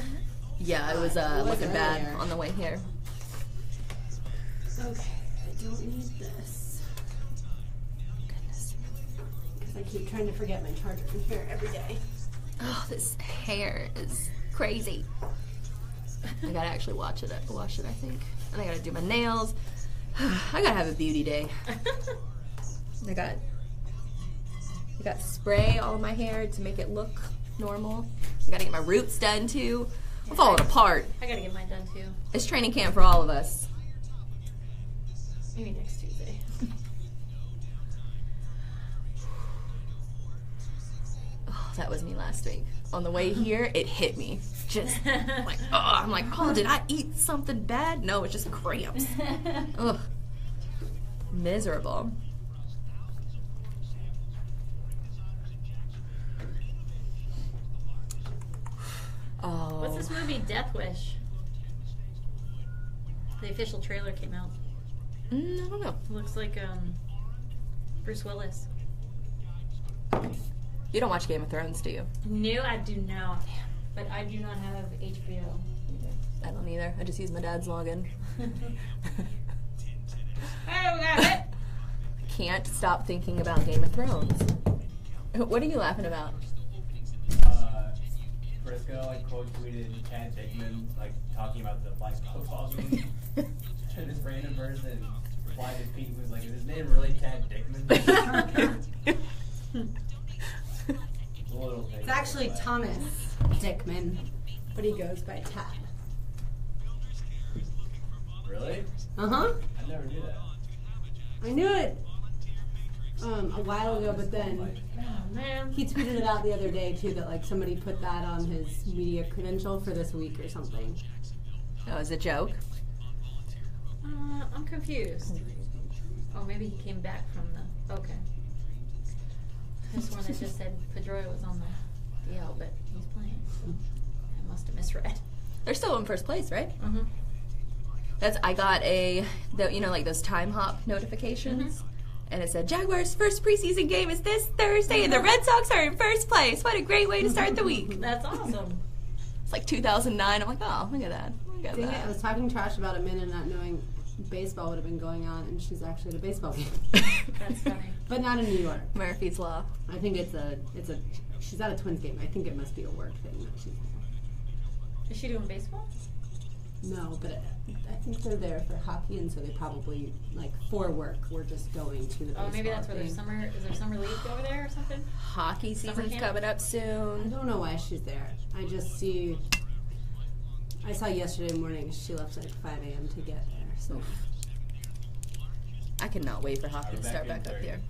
Yeah, it was looking bad on the way here. Okay, I don't need this. Goodness. Because I keep trying to forget my charger in here every day. Oh, this hair is crazy. I gotta actually wash it, I think. And I gotta do my nails. I gotta have a beauty day. I got spray all in my hair to make it look normal. I gotta get my roots done too. I'm falling apart. I gotta get mine done too. It's training camp for all of us. Maybe next Tuesday. Oh, that was me last week. On the way here, it hit me. Just like, I'm like, oh, did I eat something bad? No, it's just cramps. Ugh. Miserable. Oh. What's this movie, Death Wish? The official trailer came out. I don't know. Looks like Bruce Willis. You don't watch Game of Thrones, do you? No, I do not. But I do not have HBO either. I don't either. I just use my dad's login. Oh, got it. Can't stop thinking about Game of Thrones. What are you laughing about? Briscoe quote tweeted Chad Dickman talking about the flag football game. And this random person replied to Pete and was like, "Is his name really Chad Dickman?" It's actually Thomas Dickman, but he goes by Tad. Really? Uh-huh. I never knew that. I knew it a while ago, but then he tweeted it out the other day too, that somebody put that on his media credential for this week or something. Oh, is it a joke? I'm confused. Oh, maybe he came back from the... Okay. This one that just said Pedroia was on the DL, but he's playing. I must have misread. They're still in first place, right? Mm-hmm. I got those time hop notifications, and it said Jaguars' first preseason game is this Thursday, and the Red Sox are in first place. What a great way to start the week! That's awesome. It's like 2009. I'm like, oh, look at that. Dang it, I was talking trash about a minute not knowing baseball would have been going on, and she's actually at a baseball game. That's funny. But not in New York. Murphy's Law. I think she's at a Twins game. I think it must be a work thing that she's Is she doing baseball? No, but I think they're there for hockey, and so they probably, for work, we're just going to the baseball. Oh, maybe that's where there's game. is there summer league over there or something? Hockey season's coming up I soon. don't know why she's there. I saw yesterday morning she left at 5 a.m. to get there. So I cannot wait for hockey to start back up here.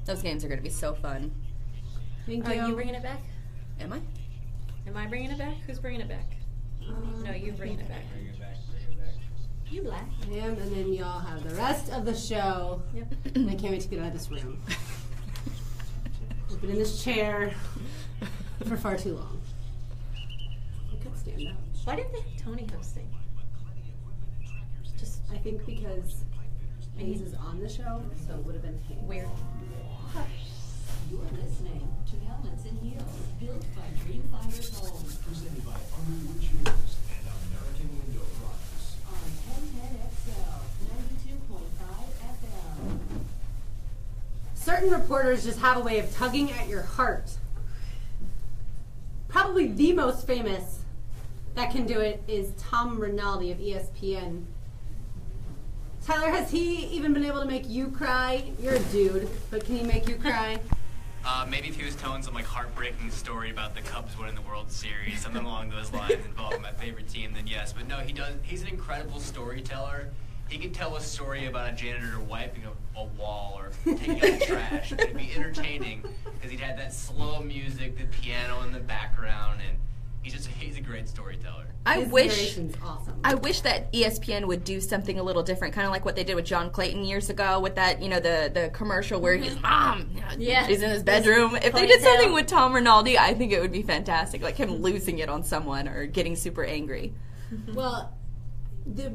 Those games are going to be so fun. Thank Are you. you bringing it back? Am I? Am I bringing it back? Who's bringing it back? No, you bringing it back. Bring it back. Bring it back. You black. I am, and then y'all have the rest of the show. Yep. And I can't wait to get out of this room. I've been in this chair for far too long. I could stand up. Why didn't they have Tony hosting? Just I think because Hayes is on the show, so it would have been Hayes. weird. You're listening to Helmets and Heels, built by Dreamfinders Homes. Presented by Underwood Windows and American Window Products. On 1010XL, 92.5 FM. Certain reporters just have a way of tugging at your heart. Probably the most famous that can do it is Tom Rinaldi of ESPN. Tyler, has he even been able to make you cry? You're a dude, but can he make you cry? Maybe if he was telling some heartbreaking story about the Cubs winning the World Series, something along those lines involving my favorite team, then yes. But no, he's an incredible storyteller. He could tell a story about a janitor wiping a wall or taking out the trash. It'd be entertaining because he'd have that slow music, the piano in the background, and he's a great storyteller. His narration's awesome. I wish that ESPN would do something a little different, kind of like what they did with John Clayton years ago with that, the commercial where his mom, she's in his bedroom. If they did something with Tom Rinaldi, I think it would be fantastic, like him losing it on someone or getting super angry. Well, the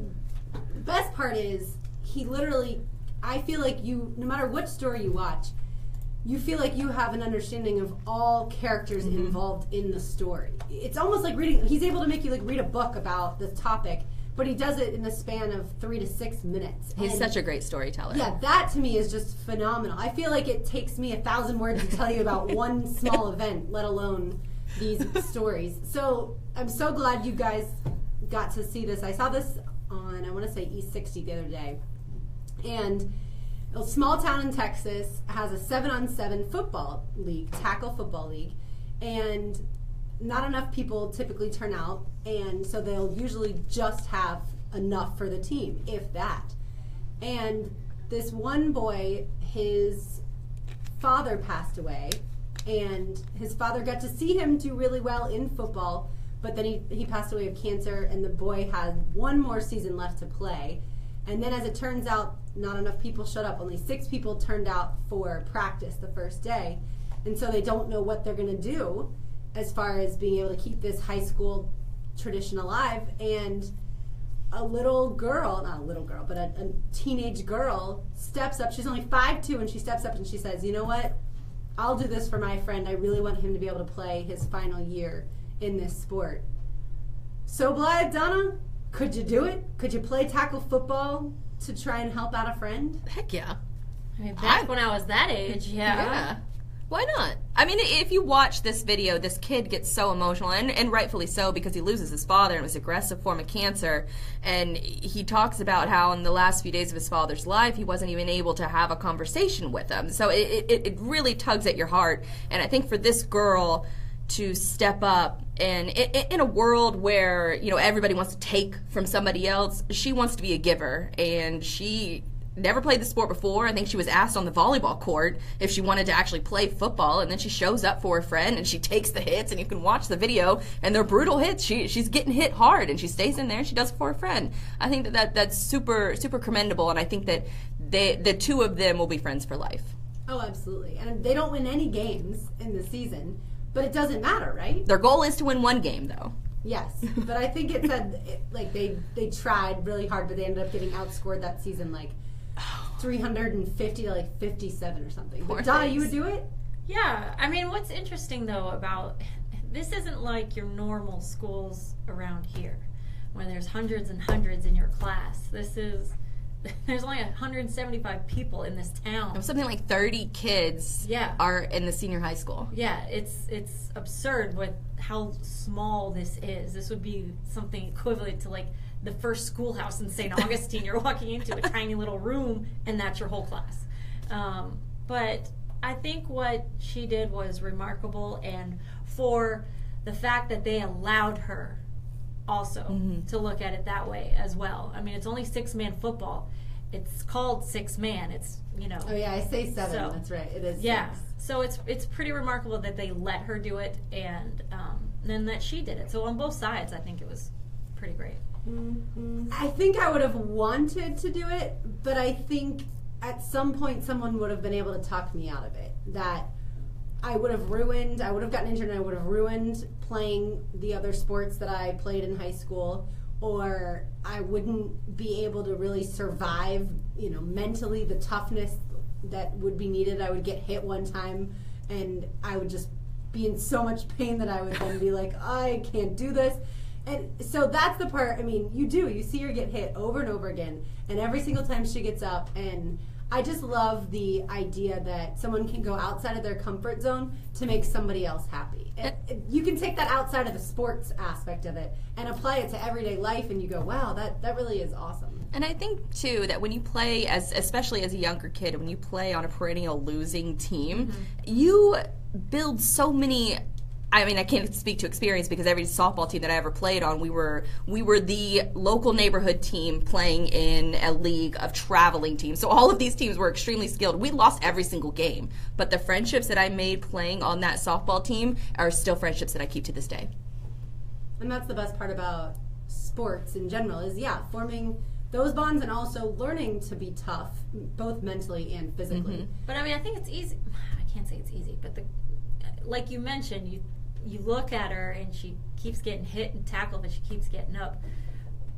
best part is he literally, I feel like no matter what story you watch, you feel like you have an understanding of all characters involved in the story. It's almost like he's able to make you read a book about this topic, but he does it in the span of 3 to 6 minutes. He's such a great storyteller. Yeah, that to me is just phenomenal. I feel like it takes me 1,000 words to tell you about one small event, let alone these stories. So I'm so glad you guys got to see this. I saw this on, I want to say, East 60 the other day. And a small town in Texas has a 7-on-7 football league, tackle football league, and not enough people typically turn out, and so they'll usually just have enough for the team, if that. And this one boy, his father passed away, and his father got to see him do really well in football, but then he passed away of cancer, and the boy had one more season left to play. And then as it turns out, not enough people showed up. Only 6 people turned out for practice the first day. And so they don't know what they're going to do as far as being able to keep this high school tradition alive. And a little girl, not a little girl, but a teenage girl steps up. She's only 5'2", and she steps up and she says, you know what? I'll do this for my friend. I really want him to be able to play his final year in this sport. So, Blythe, Donna, could you do it? Could you play tackle football to try and help out a friend? Heck yeah. I mean, back when I was that age, yeah. Why not? I mean, if you watch this video, this kid gets so emotional, and rightfully so, because he loses his father, and it was an aggressive form of cancer, and he talks about how in the last few days of his father's life, he wasn't even able to have a conversation with him. So it really tugs at your heart, and I think for this girl to step up, and in a world where, you know, everybody wants to take from somebody else, she wants to be a giver, and she never played the sport before. I think she was asked on the volleyball court if she wanted to actually play football, and then she shows up for her friend and she takes the hits, and you can watch the video, and they're brutal hits. She's getting hit hard, and she stays in there and she does it for her friend. I think that's super commendable, and I think that the two of them will be friends for life. Oh, absolutely. And they don't win any games in the season, but it doesn't matter, right? Their goal is to win one game, though. Yes, but I think it said like they tried really hard, but they ended up getting outscored that season, like 350 to like 57 or something. But Donna, you would do it? Yeah. I mean, what's interesting though about this isn't like your normal schools around here, where there's hundreds and hundreds in your class. There's only 175 people in this town. Something like 30 kids are in the senior high school. Yeah, it's absurd with how small this is. This would be something equivalent to like the first schoolhouse in St. Augustine. You're walking into a tiny little room, and that's your whole class. But I think what she did was remarkable, and for the fact that they allowed her also to look at it that way as well. I mean, it's only 6-man football. It's called 6-man. It's, you know. Oh yeah, I say 7. So, that's right. It is. Yeah. 6. So it's pretty remarkable that they let her do it, and then that she did it. So on both sides, I think it was pretty great. I think I would have wanted to do it, but I think at some point someone would have been able to talk me out of it. That I would have gotten injured, and I would have ruined playing the other sports that I played in high school, or I wouldn't be able to really survive, you know, mentally the toughness that would be needed. I would get hit one time, and I would just be in so much pain that I would then be like, I can't do this. And so that's the part, I mean, you see her get hit over and over again, and every single time she gets up, and I just love the idea that someone can go outside of their comfort zone to make somebody else happy. You can take that outside of the sports aspect of it and apply it to everyday life, and you go, wow, that really is awesome. And I think, too, that when you play, especially as a younger kid, when you play on a perennial losing team, you build so many... I mean, I can't speak to experience because every softball team that I ever played on, we were the local neighborhood team playing in a league of traveling teams. So all of these teams were extremely skilled. We lost every single game. But the friendships that I made playing on that softball team are still friendships that I keep to this day. And that's the best part about sports in general is, forming those bonds and also learning to be tough, both mentally and physically. But I mean, I think it's easy. I can't say it's easy, but like you mentioned, you look at her and she keeps getting hit and tackled, but she keeps getting up.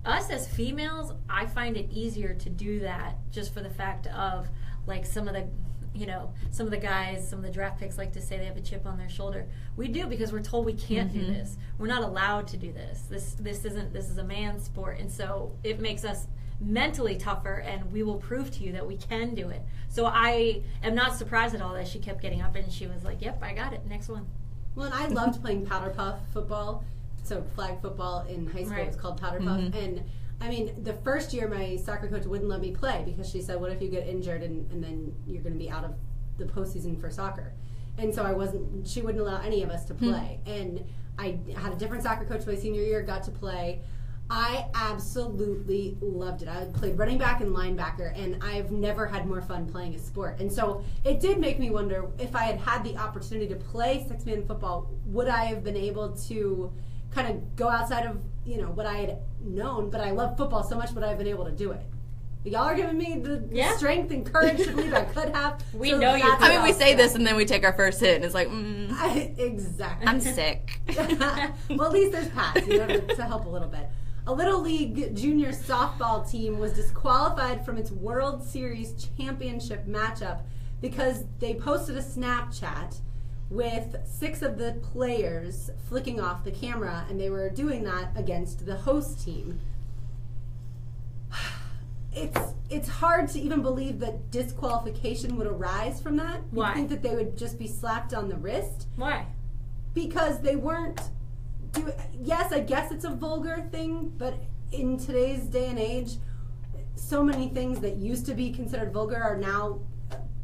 Us as females, I find it easier to do that just for the fact of like some of the guys, some of the draft picks like to say they have a chip on their shoulder. We do because we're told we can't do this. We're not allowed to do this. This is a man's sport, and so it makes us mentally tougher, and we will prove to you that we can do it. So I am not surprised at all that she kept getting up and she was like, yep, I got it, next one. Well, and I loved playing powder puff football. So flag football in high school was called powder puff. And I mean, the first year my soccer coach wouldn't let me play because she said, what if you get injured and then you're going to be out of the postseason for soccer? And so she wouldn't allow any of us to play. And I had a different soccer coach my senior year, got to play. I absolutely loved it. I played running back and linebacker, and I've never had more fun playing a sport. And so it did make me wonder if I had had the opportunity to play 6-man football, would I have been able to kind of go outside of, what I had known, but I love football so much, would I have been able to do it? Y'all are giving me the strength and courage to believe I could have. We know you. I mean, we say this and then we take our first hit, and it's like, Exactly. I'm sick. Well, at least there's Pat, to help a little bit. A Little League junior softball team was disqualified from its World Series championship matchup because they posted a Snapchat with 6 of the players flicking off the camera, and they were doing that against the host team. It's hard to even believe that disqualification would arise from that. Why? You think that they would just be slapped on the wrist? Why? Because they weren't yes, I guess it's a vulgar thing, but in today's day and age, so many things that used to be considered vulgar are now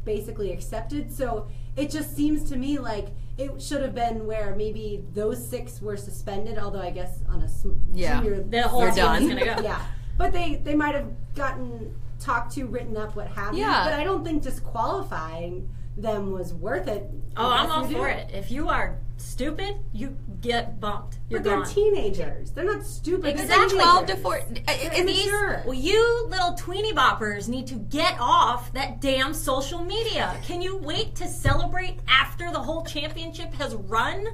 basically accepted. So it just seems to me like it should have been where maybe those 6 were suspended, although I guess on a junior... The whole You're team done. is going to go. Yeah. But they might have gotten talked to, written up, what have you. Yeah. But I don't think disqualifying them was worth it. Oh, I I'm guess all you for do. it. If you are stupid, you get bumped. You're But they're gone. teenagers. They're not stupid. Exactly. They're 12 to teenagers. 14. They're These, immature. Well, you little tweeny boppers need to get off that damn social media. Can you wait to celebrate after the whole championship has run?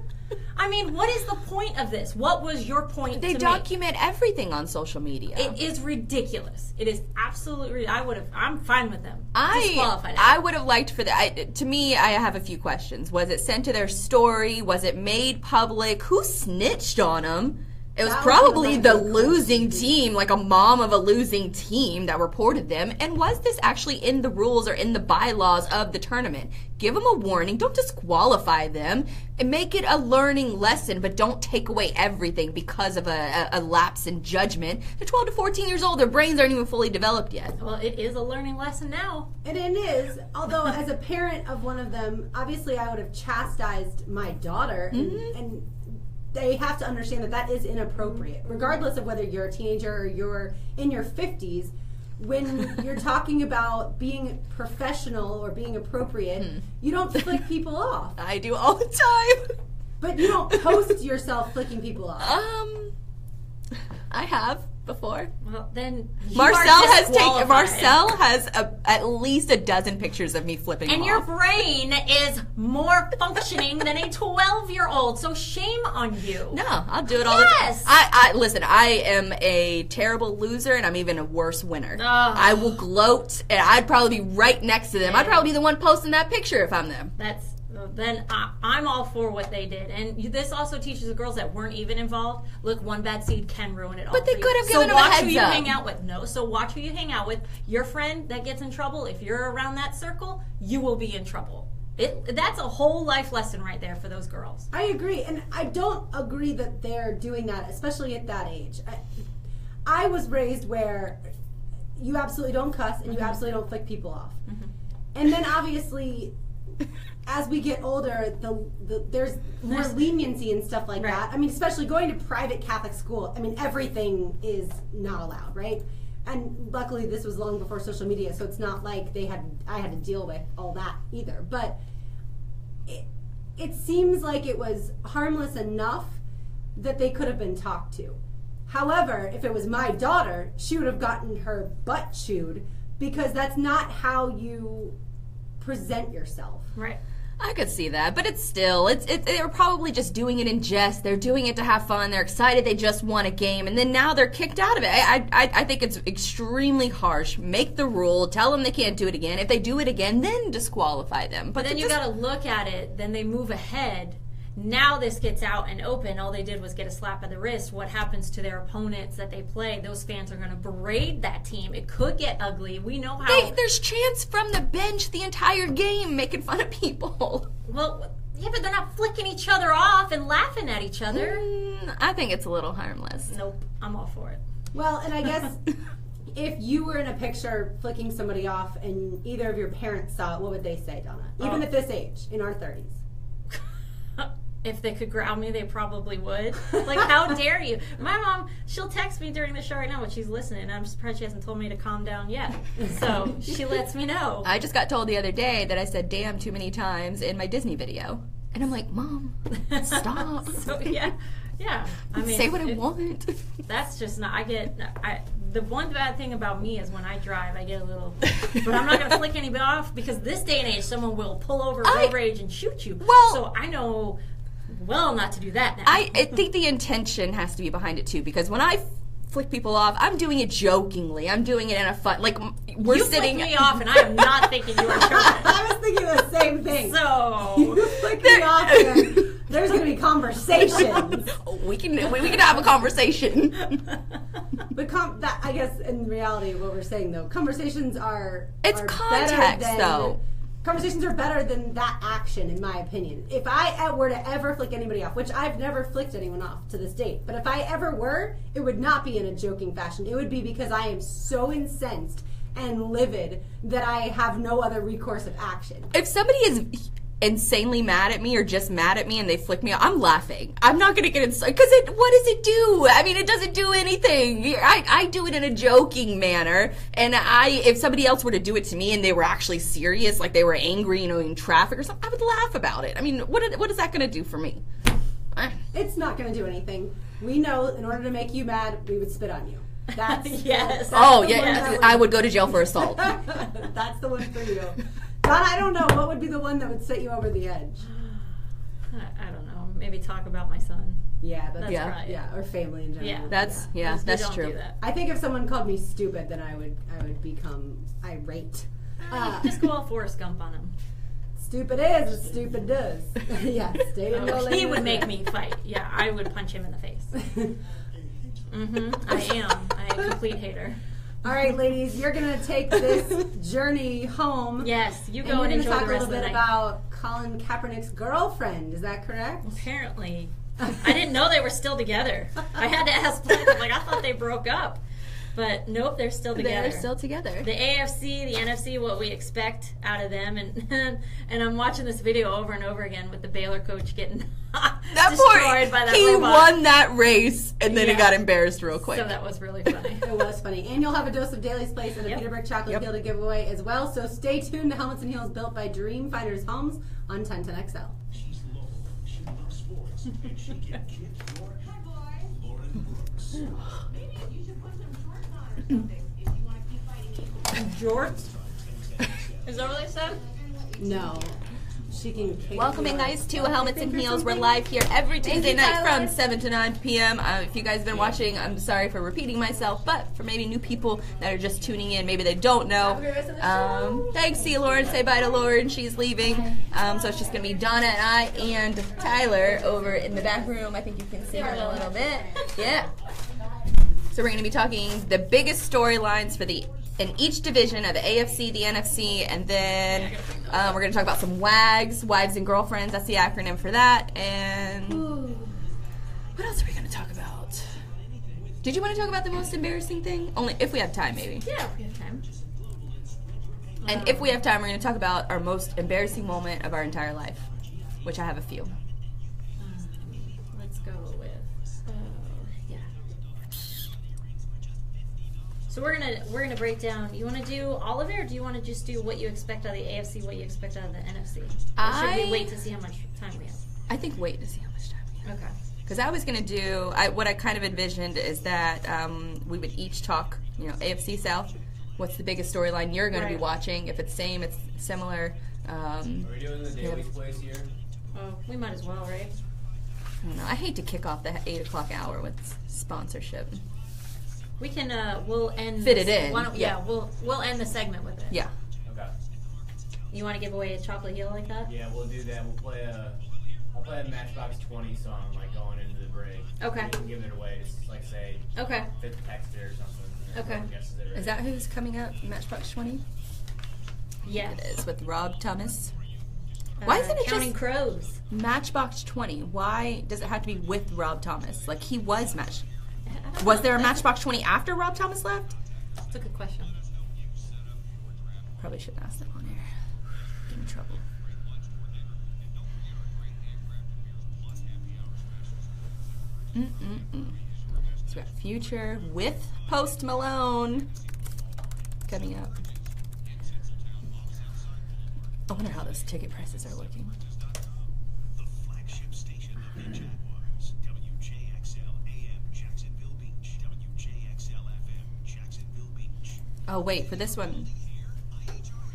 I mean, what is the point of this? What was your point they to document everything on social media. make? It is ridiculous. It is absolutely. I'm fine with them. I Disqualified. would have liked for that. To me, I have a few questions. Was it sent to their story? Was it made public? Who snitched on them? It was That was probably the the right losing team, like a mom of a losing team that reported them. And was this actually in the rules or in the bylaws of the tournament? Give them a warning. Don't disqualify them. And make it a learning lesson, but don't take away everything because of a lapse in judgment. They're 12 to 14 years old. Their brains aren't even fully developed yet. Well, it is a learning lesson now. And it is, although as a parent of one of them, obviously I would have chastised my daughter, and they have to understand that that is inappropriate, regardless of whether you're a teenager or you're in your 50s. When you're talking about being professional or being appropriate, you don't flick people off. I do all the time. But you don't post yourself flicking people off. I have before. Well, then you Marcel are has disqualified. Marcel has at least a dozen pictures of me flipping And him your off. brain is more functioning than a 12-year-old, so shame on you. No, I'll do it all Yes! the time. I listen, I am a terrible loser and I'm even a worse winner. Ugh. I will gloat and I'd probably be right next to them. I'd probably be the one posting that picture if I'm them. Then I'm all for what they did. And this also teaches the girls that weren't even involved. Look, one bad seed can ruin it all. But they for you. could have So given them a watch heads who you up. hang out with. No, so watch who you hang out with. Your friend that gets in trouble, if you're around that circle, you will be in trouble. That's a whole life lesson right there for those girls. I agree, and I don't agree that they're doing that, especially at that age. I was raised where you absolutely don't cuss and you absolutely don't flick people off. And then obviously, as we get older, there's more leniency and stuff like that. I mean, especially going to private Catholic school. I mean, everything is not allowed, right? And luckily, this was long before social media, so it's not like I had to deal with all that either. But it seems like it was harmless enough that they could have been talked to. However, if it was my daughter, she would have gotten her butt chewed, because that's not how you present yourself. Right. I could see that, but it's still, they were probably just doing it in jest. They're doing it to have fun. They're excited they just won a game, and then now they're kicked out of it. I think it's extremely harsh. Make the rule. Tell them they can't do it again. If they do it again, then disqualify them. But then you got to look at it. Then they move ahead. Now this gets out and open. All they did was get a slap of the wrist. What happens to their opponents that they play? Those fans are going to berate that team. It could get ugly. We know how. There's chants from the bench the entire game making fun of people. Well, yeah, but they're not flicking each other off and laughing at each other. I think it's a little harmless. Nope, I'm all for it. Well, and I guess if you were in a picture flicking somebody off and either of your parents saw it, what would they say, Donna? Even at this age, in our 30s. If they could grab me, they probably would. Like, how dare you? My mom, she'll text me during the show right now when she's listening, and I'm surprised she hasn't told me to calm down yet. So she lets me know. I just got told the other day that I said damn too many times in my Disney video. And I'm like, Mom, stop. So, yeah. I mean, say what I want. That's just not, the one bad thing about me is when I drive, I get a little, but I'm not going to flick anybody off, because this day and age, someone will pull over road rage and shoot you. Well, so I know well not to do that now. I think the intention has to be behind it too, because when I flick people off, I'm doing it jokingly. I'm doing it in a fun, like we're You sitting. flicked me off, and I am not thinking you were joking. I was thinking the same thing. So You flick me off, and there's going to be conversations. we can have a conversation. But I guess in reality, what we're saying though, conversations are It's are context, better than, though. Conversations are better than that action, in my opinion. If I were to ever flick anybody off, which I've never flicked anyone off to this date, but if I ever were, it would not be in a joking fashion. It would be because I am so incensed and livid that I have no other recourse of action. If somebody is insanely mad at me or just mad at me and they flick me off, I'm laughing. I'm not going to get inside because what does it do? I mean, it doesn't do anything. I do it in a joking manner, and if somebody else were to do it to me and they were actually serious, like they were angry, in traffic or something, I would laugh about it. I mean, what is that going to do for me? It's not going to do anything. We know in order to make you mad, we would spit on you. That's Yes. Oh yeah, I would go to jail for assault. That's the one for you. Don, I don't know. What would be the one that would set you over the edge? I don't know. Maybe talk about my son. Yeah, That's Yeah. right. yeah, or family in general. Yeah. Yeah, You that's don't true. do that. I think if someone called me stupid, then I would become irate. Just go all Forrest Gump on him. Stupid is what stupid does. Yeah, stay in no He lane. would make me fight. Yeah, I would punch him in the face. I am. I'm a complete hater. All right, ladies, you're gonna take this journey home. Yes, you and go and you're enjoy gonna talk the rest a of the little bit night. about Colin Kaepernick's girlfriend. Is that correct? Apparently. I didn't know they were still together. I had to ask Blythe. I'm like, I thought they broke up. But nope, they're still together. They're still together. The AFC, the NFC, what we expect out of them, and I'm watching this video over and over again with the Baylor coach getting That destroyed by that he robot. won that race and then he Yeah. got embarrassed real quick. So that was really funny. It was funny. And you'll have a dose of Daly's Place and a Yep. Peter Brick chocolate Yep. peel to give away as well. So stay tuned to Helmets and Heels built by Dream Finders Homes on 1010XL. She's low, she loves sports, and she can kick your Hi, boys. Lauren Brooks. Maybe you should put some shorts on or something if you want to keep fighting evil. Jorts? Is that what they said? No. She can kick Welcoming your- guys to Helmets and Think or Heels. We're something? live here every Tuesday you, night Tyler. from 7 to 9 p.m. If you guys have been watching, I'm sorry for repeating myself, but for maybe new people that are just tuning in, maybe they don't know. Thanks, see you, Lauren. Say bye to Lauren. She's leaving. So it's just going to be Donna and I and Tyler over in the back room. I think you can see her a little bit. Yeah. So we're going to be talking the biggest storylines for in each division of the AFC, the NFC, and then we're going to talk about some WAGs, wives and girlfriends. That's the acronym for that. And what else are we going to talk about? Did you want to talk about the most embarrassing thing? Only if we have time, maybe. Yeah, we have time. And if we have time, we're going to talk about our most embarrassing moment of our entire life, which I have a few. Let's go with. Yeah. So we're gonna break down. You want to do all of it, or do you want to just do what you expect out of the AFC, what you expect out of the NFC? Or should we wait to see how much time we have? I think wait to see how much time we have. Okay. Because I was going to do, what I kind of envisioned is that we would each talk, AFC South. What's the biggest storyline you're going to be Right. watching? If it's same, it's similar. Are we doing the Daly's Place here? Oh, we might as well, right? I don't know. I hate to kick off the 8 o'clock hour with sponsorship. We can. We'll end. Fit this- it in, why don't- yeah. We'll end the segment with it. Yeah. Okay. You want to give away a chocolate heel like that? Yeah, we'll do that. I'll play a Matchbox 20 song going into the break. Okay. You can give it away. Just say Okay. fifth texter or something. Okay. Everyone guesses it, right? Is that who's coming up? Matchbox 20? Yes. It is with Rob Thomas. Why isn't it Counting just Crows? Matchbox 20? Why does it have to be with Rob Thomas? Like, he was I don't Was know. there a Matchbox 20 after Rob Thomas left? That's a good question. Probably shouldn't ask that on air. Get in trouble. So we got Future with Post Malone coming up. I wonder how those ticket prices are looking. The flagship station of the Jaguars, WJXL AM Jacksonville Beach, WJXL FM Jacksonville Beach. Oh, wait, for this one,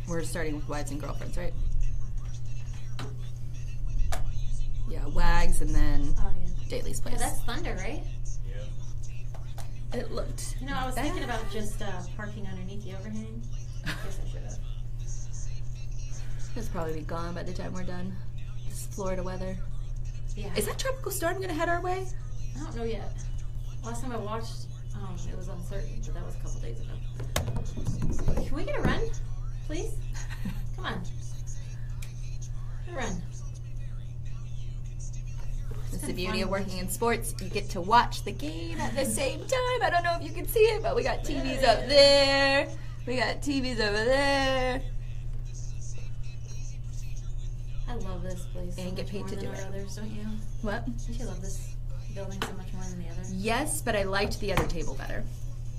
we're starting with Wives and Girlfriends, right? Yeah, WAGs and then Oh yeah. Daly's Yeah, Place. that's Thunder, right? Yeah. It looked. You know, I was bad. thinking about just parking underneath the overhang. I guess I should have. It's probably be gone by the time we're done. This Florida weather. Yeah. Is that tropical storm gonna head our way? I don't know yet. Last time I watched, it was uncertain, but that was a couple days ago. Can we get a run, please? Come on. A run. That's the beauty of working in sports. You get to watch the game at the same time. I don't know if you can see it, but we got TVs up there. We got TVs over there. I love this place. And so get much paid more to than do our it. others, don't you? What? Don't you love this building so much more than the other? Yes, but I liked the other table better.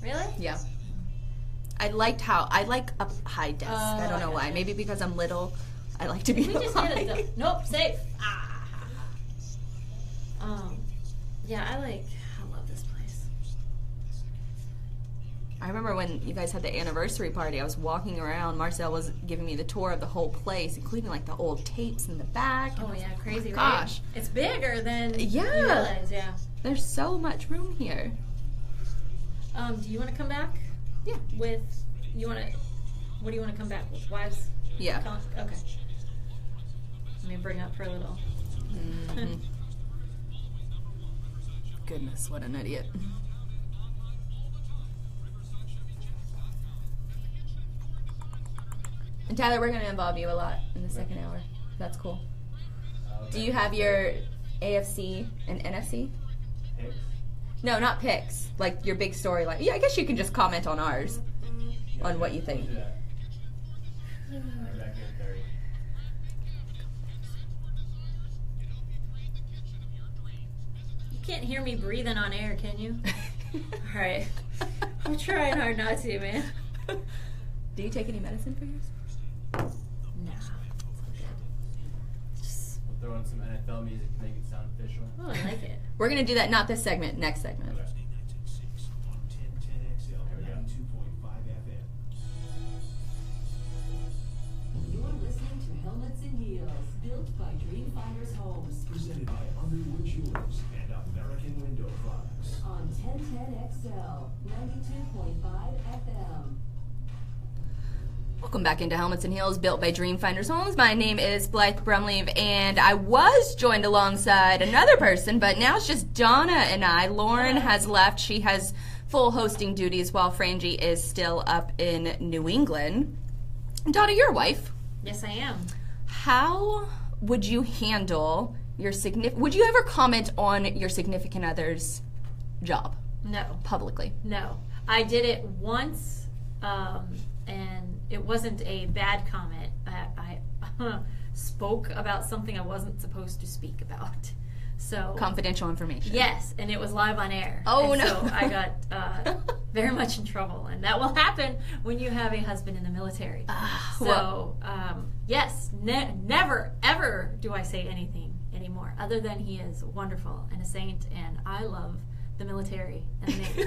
Really? Yeah. I like a high desk. I don't know why. gotcha. Maybe because I'm little. I like to be We just high. get it though. Nope, safe. Yeah, I love this place. I remember when you guys had the anniversary party, I was walking around. Marcel was giving me the tour of the whole place, including like the old tapes in the back. Oh yeah, crazy, right? Gosh. It's bigger than Yeah. you realize, yeah. There's so much room here. Do you want to come back? Yeah. What do you want to come back with? Wives? Yeah. Okay. Let me bring up her little. Mhm. Goodness, what an idiot. And Tyler, we're going to involve you a lot in the second hour. That's cool. Do you have your AFC and NFC? Picks? No, not picks. Like your big storyline. Yeah, I guess you can just comment on ours. On what you think. Do that. Right back here at 30. You can't hear me breathing on air, can you? All right. I'm trying hard not to, man. Do you take any medicine for yours? No. Just, We'll throw in some NFL music to make it sound official. oh, I like it. We're going to do that, not this segment, next segment. Thursday nights at 6 on 1010XL There we go. 92.5 FM. You're listening to Helmets and Heels, built by Dreamfinders Homes Presented by Underwood Jewelers and American Window Products. on 1010XL, 92.5 FM. Welcome back into Helmets and Heels, built by Dreamfinders Homes. My name is Blythe Brumleve, and I was joined alongside another person, but now it's just Donna and I. Lauren has left. She has full hosting duties while Frangie is still up in New England. Donna, your wife. Yes, I am. How would you handle your would you ever comment on your significant other's job No. publicly? No. I did it once, and it wasn't a bad comment. I spoke about something I wasn't supposed to speak about. So Confidential information. yes, and it was live on air. Oh, And no. So I got very much in trouble, and that will happen when you have a husband in the military. So yes, never ever do I say anything anymore, other than he is wonderful and a saint, and I love the military and the Navy.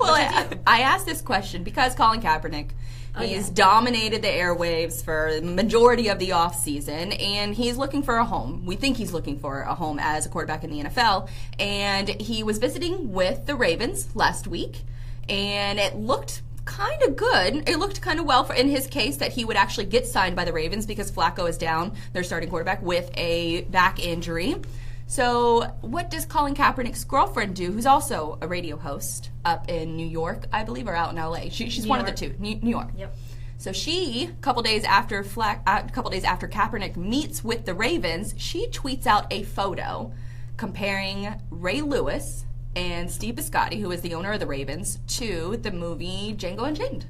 Well, I asked this question because Colin Kaepernick, he's dominated the airwaves for the majority of the offseason, and he's looking for a home. We think he's looking for a home as a quarterback in the NFL, and he was visiting with the Ravens last week, and it looked kind of good. It looked kind of well in his case that he would actually get signed by the Ravens because Flacco is down, their starting quarterback, with a back injury. So what does Colin Kaepernick's girlfriend do, who's also a radio host up in New York, I believe, or out in L.A.? She's one of the two, New York. Yep. So she, a couple days after Kaepernick meets with the Ravens, she tweets out a photo comparing Ray Lewis and Steve Biscotti, who is the owner of the Ravens, to the movie Django Unchained,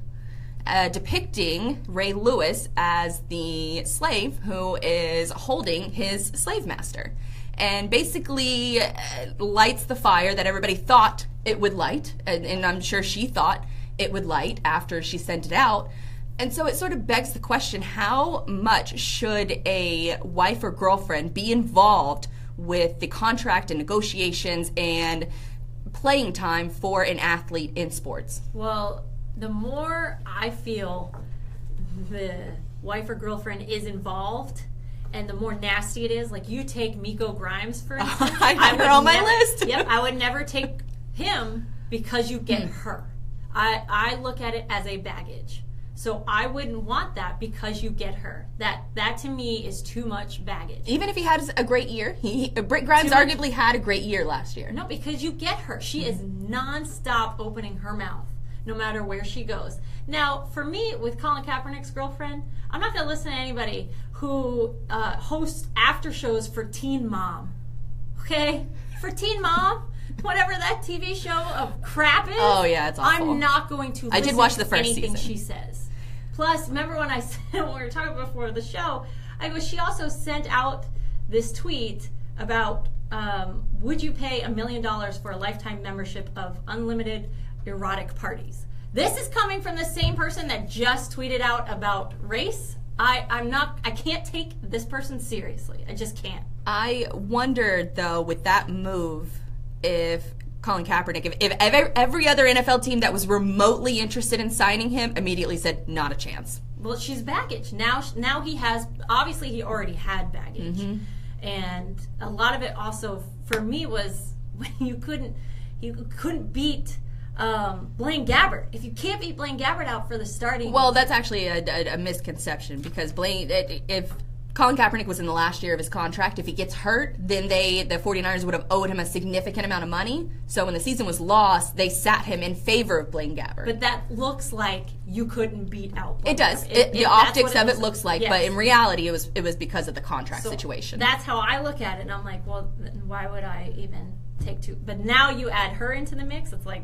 depicting Ray Lewis as the slave who is holding his slave master. And basically lights the fire that everybody thought it would light, and I'm sure she thought it would light after she sent it out. And so it sort of begs the question, how much should a wife or girlfriend be involved with the contract and negotiations and playing time for an athlete in sports? Well, the more I feel the wife or girlfriend is involved, and the more nasty it is, like you take Miko Grimes, for instance. I have her on my list. Yep, I would never take him because you get her. I look at it as a baggage. So I wouldn't want that because you get her. That to me is too much baggage. Even if he had a great year, Britt Grimes arguably had a great year last year. No, because you get her. She is nonstop opening her mouth, no matter where she goes. Now, for me, with Colin Kaepernick's girlfriend, I'm not going to listen to anybody who hosts after shows for Teen Mom. Okay? For Teen Mom, whatever that TV show of crap is. Oh, yeah, it's awful. I'm not going to listen I did watch the first to anything season. she says. Plus, remember when I said, when we were talking before the show, I go, she also sent out this tweet about, would you pay $1 million for a lifetime membership of unlimited erotic parties? This is coming from the same person that just tweeted out about race. I can't take this person seriously. I just can't. I wonder, though, with that move, if Colin Kaepernick, if every other NFL team that was remotely interested in signing him immediately said, not a chance. Well, she's baggage. Now he has, obviously he already had baggage. Mm-hmm. And a lot of it also, for me, was when you couldn't beat Blaine Gabbert. If you can't beat Blaine Gabbert out for the starting... Well, that's actually a misconception, because if Colin Kaepernick was in the last year of his contract, if he gets hurt, then the 49ers would have owed him a significant amount of money. So when the season was lost, they sat him in favor of Blaine Gabbert. But that looks like you couldn't beat out Blaine It does. Gabbert. The optics of it looks like, yes. But in reality, it was because of the contract situation. That's how I look at it, and I'm like, well, why would I even take two? But now you add her into the mix, it's like,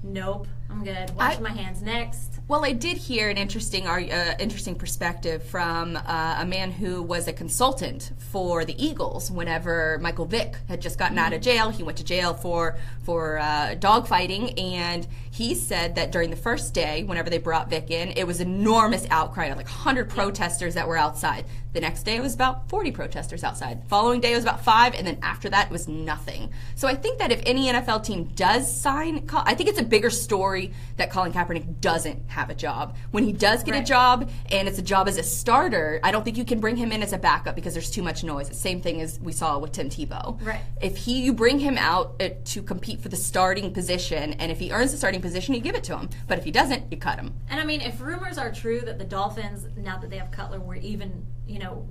nope, I'm good. Wash my hands next. Well, I did hear an interesting perspective from a man who was a consultant for the Eagles whenever Michael Vick had just gotten out of jail. He went to jail for dogfighting, and he said that during the first day, whenever they brought Vick in, it was enormous outcry of like 100 protesters that were outside. The next day, it was about 40 protesters outside. Following day, it was about 5, and then after that, it was nothing. So I think that if any NFL team does sign, I think it's a bigger story that Colin Kaepernick doesn't have a job. When he does get a job, and it's a job as a starter, I don't think you can bring him in as a backup because there's too much noise. The same thing as we saw with Tim Tebow. Right. If you bring him out to compete for the starting position, and if he earns the starting position, you give it to him. But if he doesn't, you cut him. And I mean, if rumors are true that the Dolphins, now that they have Cutler, were even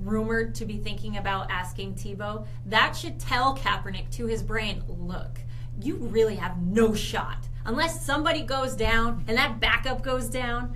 rumored to be thinking about asking Tebow, that should tell Kaepernick to his brain, look, you really have no shot. Unless somebody goes down and that backup goes down,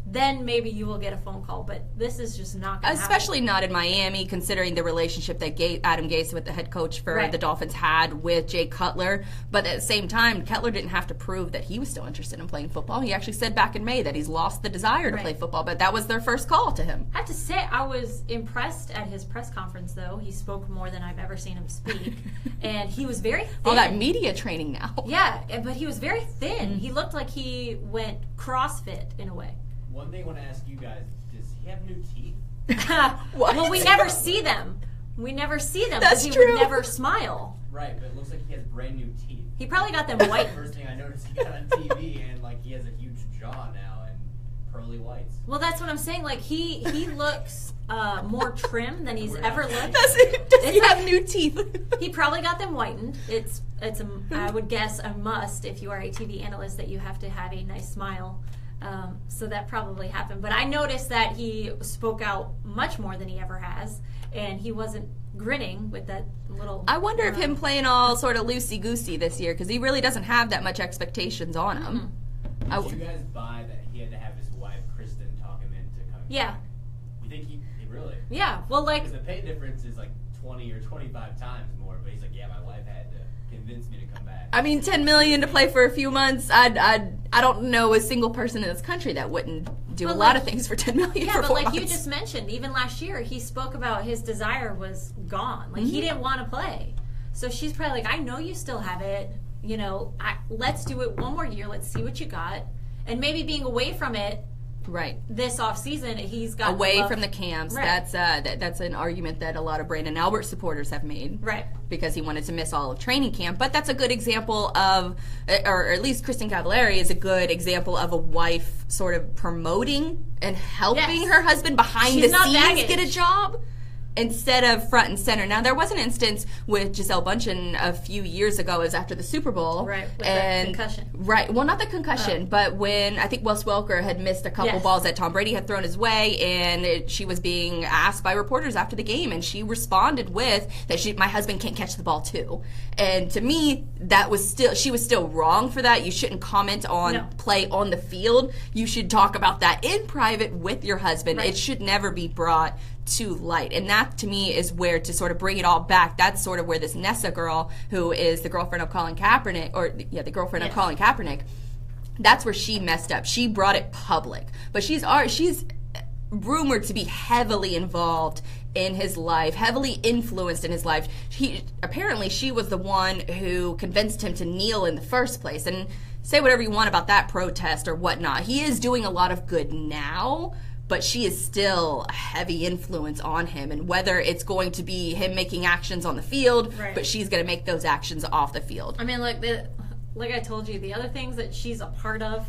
then maybe you will get a phone call. But this is just not going to happen. Especially not in Miami, considering the relationship that Adam Gase, with the head coach for the Dolphins, had with Jay Cutler. But at the same time, Cutler didn't have to prove that he was still interested in playing football. He actually said back in May that he's lost the desire to play football, but that was their first call to him. I have to say, I was impressed at his press conference, though. He spoke more than I've ever seen him speak. And he was very thin. All that media training now. Yeah, but he was very thin. He looked like he went CrossFit in a way. One thing I want to ask you guys, does he have new teeth? Well, we never see them. We never see them That's because he true. would never smile. Right, but it looks like he has brand new teeth. He probably got them white. First thing I noticed, he got on TV and he has a huge jaw now and pearly whites. Well, that's what I'm saying. Like he looks more trim than he's ever looked. Does he have new teeth? He probably got them whitened. It's I would guess a must if you are a TV analyst that you have to have a nice smile. So that probably happened. But I noticed that he spoke out much more than he ever has, and he wasn't grinning with that little... I wonder if him playing all sort of loosey-goosey this year, because he really doesn't have that much expectations on him. Did you guys buy that he had to have his wife, Kristen, talk him into coming Yeah. back? You think he really? Yeah, well, Because the pay difference is 20 or 25 times more, but he's like, yeah, my wife had to convince me to come back. I mean, $10 million to play for a few months. I don't know a single person in this country that wouldn't do a lot of things for $10 million. Yeah, for but 4 like months. you just mentioned, even last year, he spoke about his desire was gone. Like he didn't want to play. So she's probably like, I know you still have it. Let's do it one more year. Let's see what you got. And maybe being away from it. Right. This off season, he's got away from the camps. Right. That's an argument that a lot of Brandon Albert supporters have made. Right. Because he wanted to miss all of training camp. But that's a good example of, or at least Kristen Cavallari is a good example of a wife sort of promoting and helping her husband behind She's the not scenes baggage. get a job. instead of front and center. Now, there was an instance with Gisele Bündchen a few years ago. It was after the Super Bowl. Right, with and, the concussion. Right. Well, not the concussion, but when I think Wes Welker had missed a couple balls that Tom Brady had thrown his way, and she was being asked by reporters after the game, and she responded with that my husband can't catch the ball too. And to me, she was still wrong for that. You shouldn't comment on play on the field. You should talk about that in private with your husband. Right. It should never be brought to light. And that, to me, is where, to sort of bring it all back, that's sort of where this Nessa girl, who is the girlfriend of Colin Kaepernick, the girlfriend of Colin Kaepernick, that's where she messed up. She brought it public. But she's rumored to be heavily involved in his life, heavily influenced in his life. Apparently she was the one who convinced him to kneel in the first place. And say whatever you want about that protest or whatnot. He is doing a lot of good now, but she is still a heavy influence on him. And whether it's going to be him making actions on the field, but she's going to make those actions off the field. I mean, like I told you, the other things that she's a part of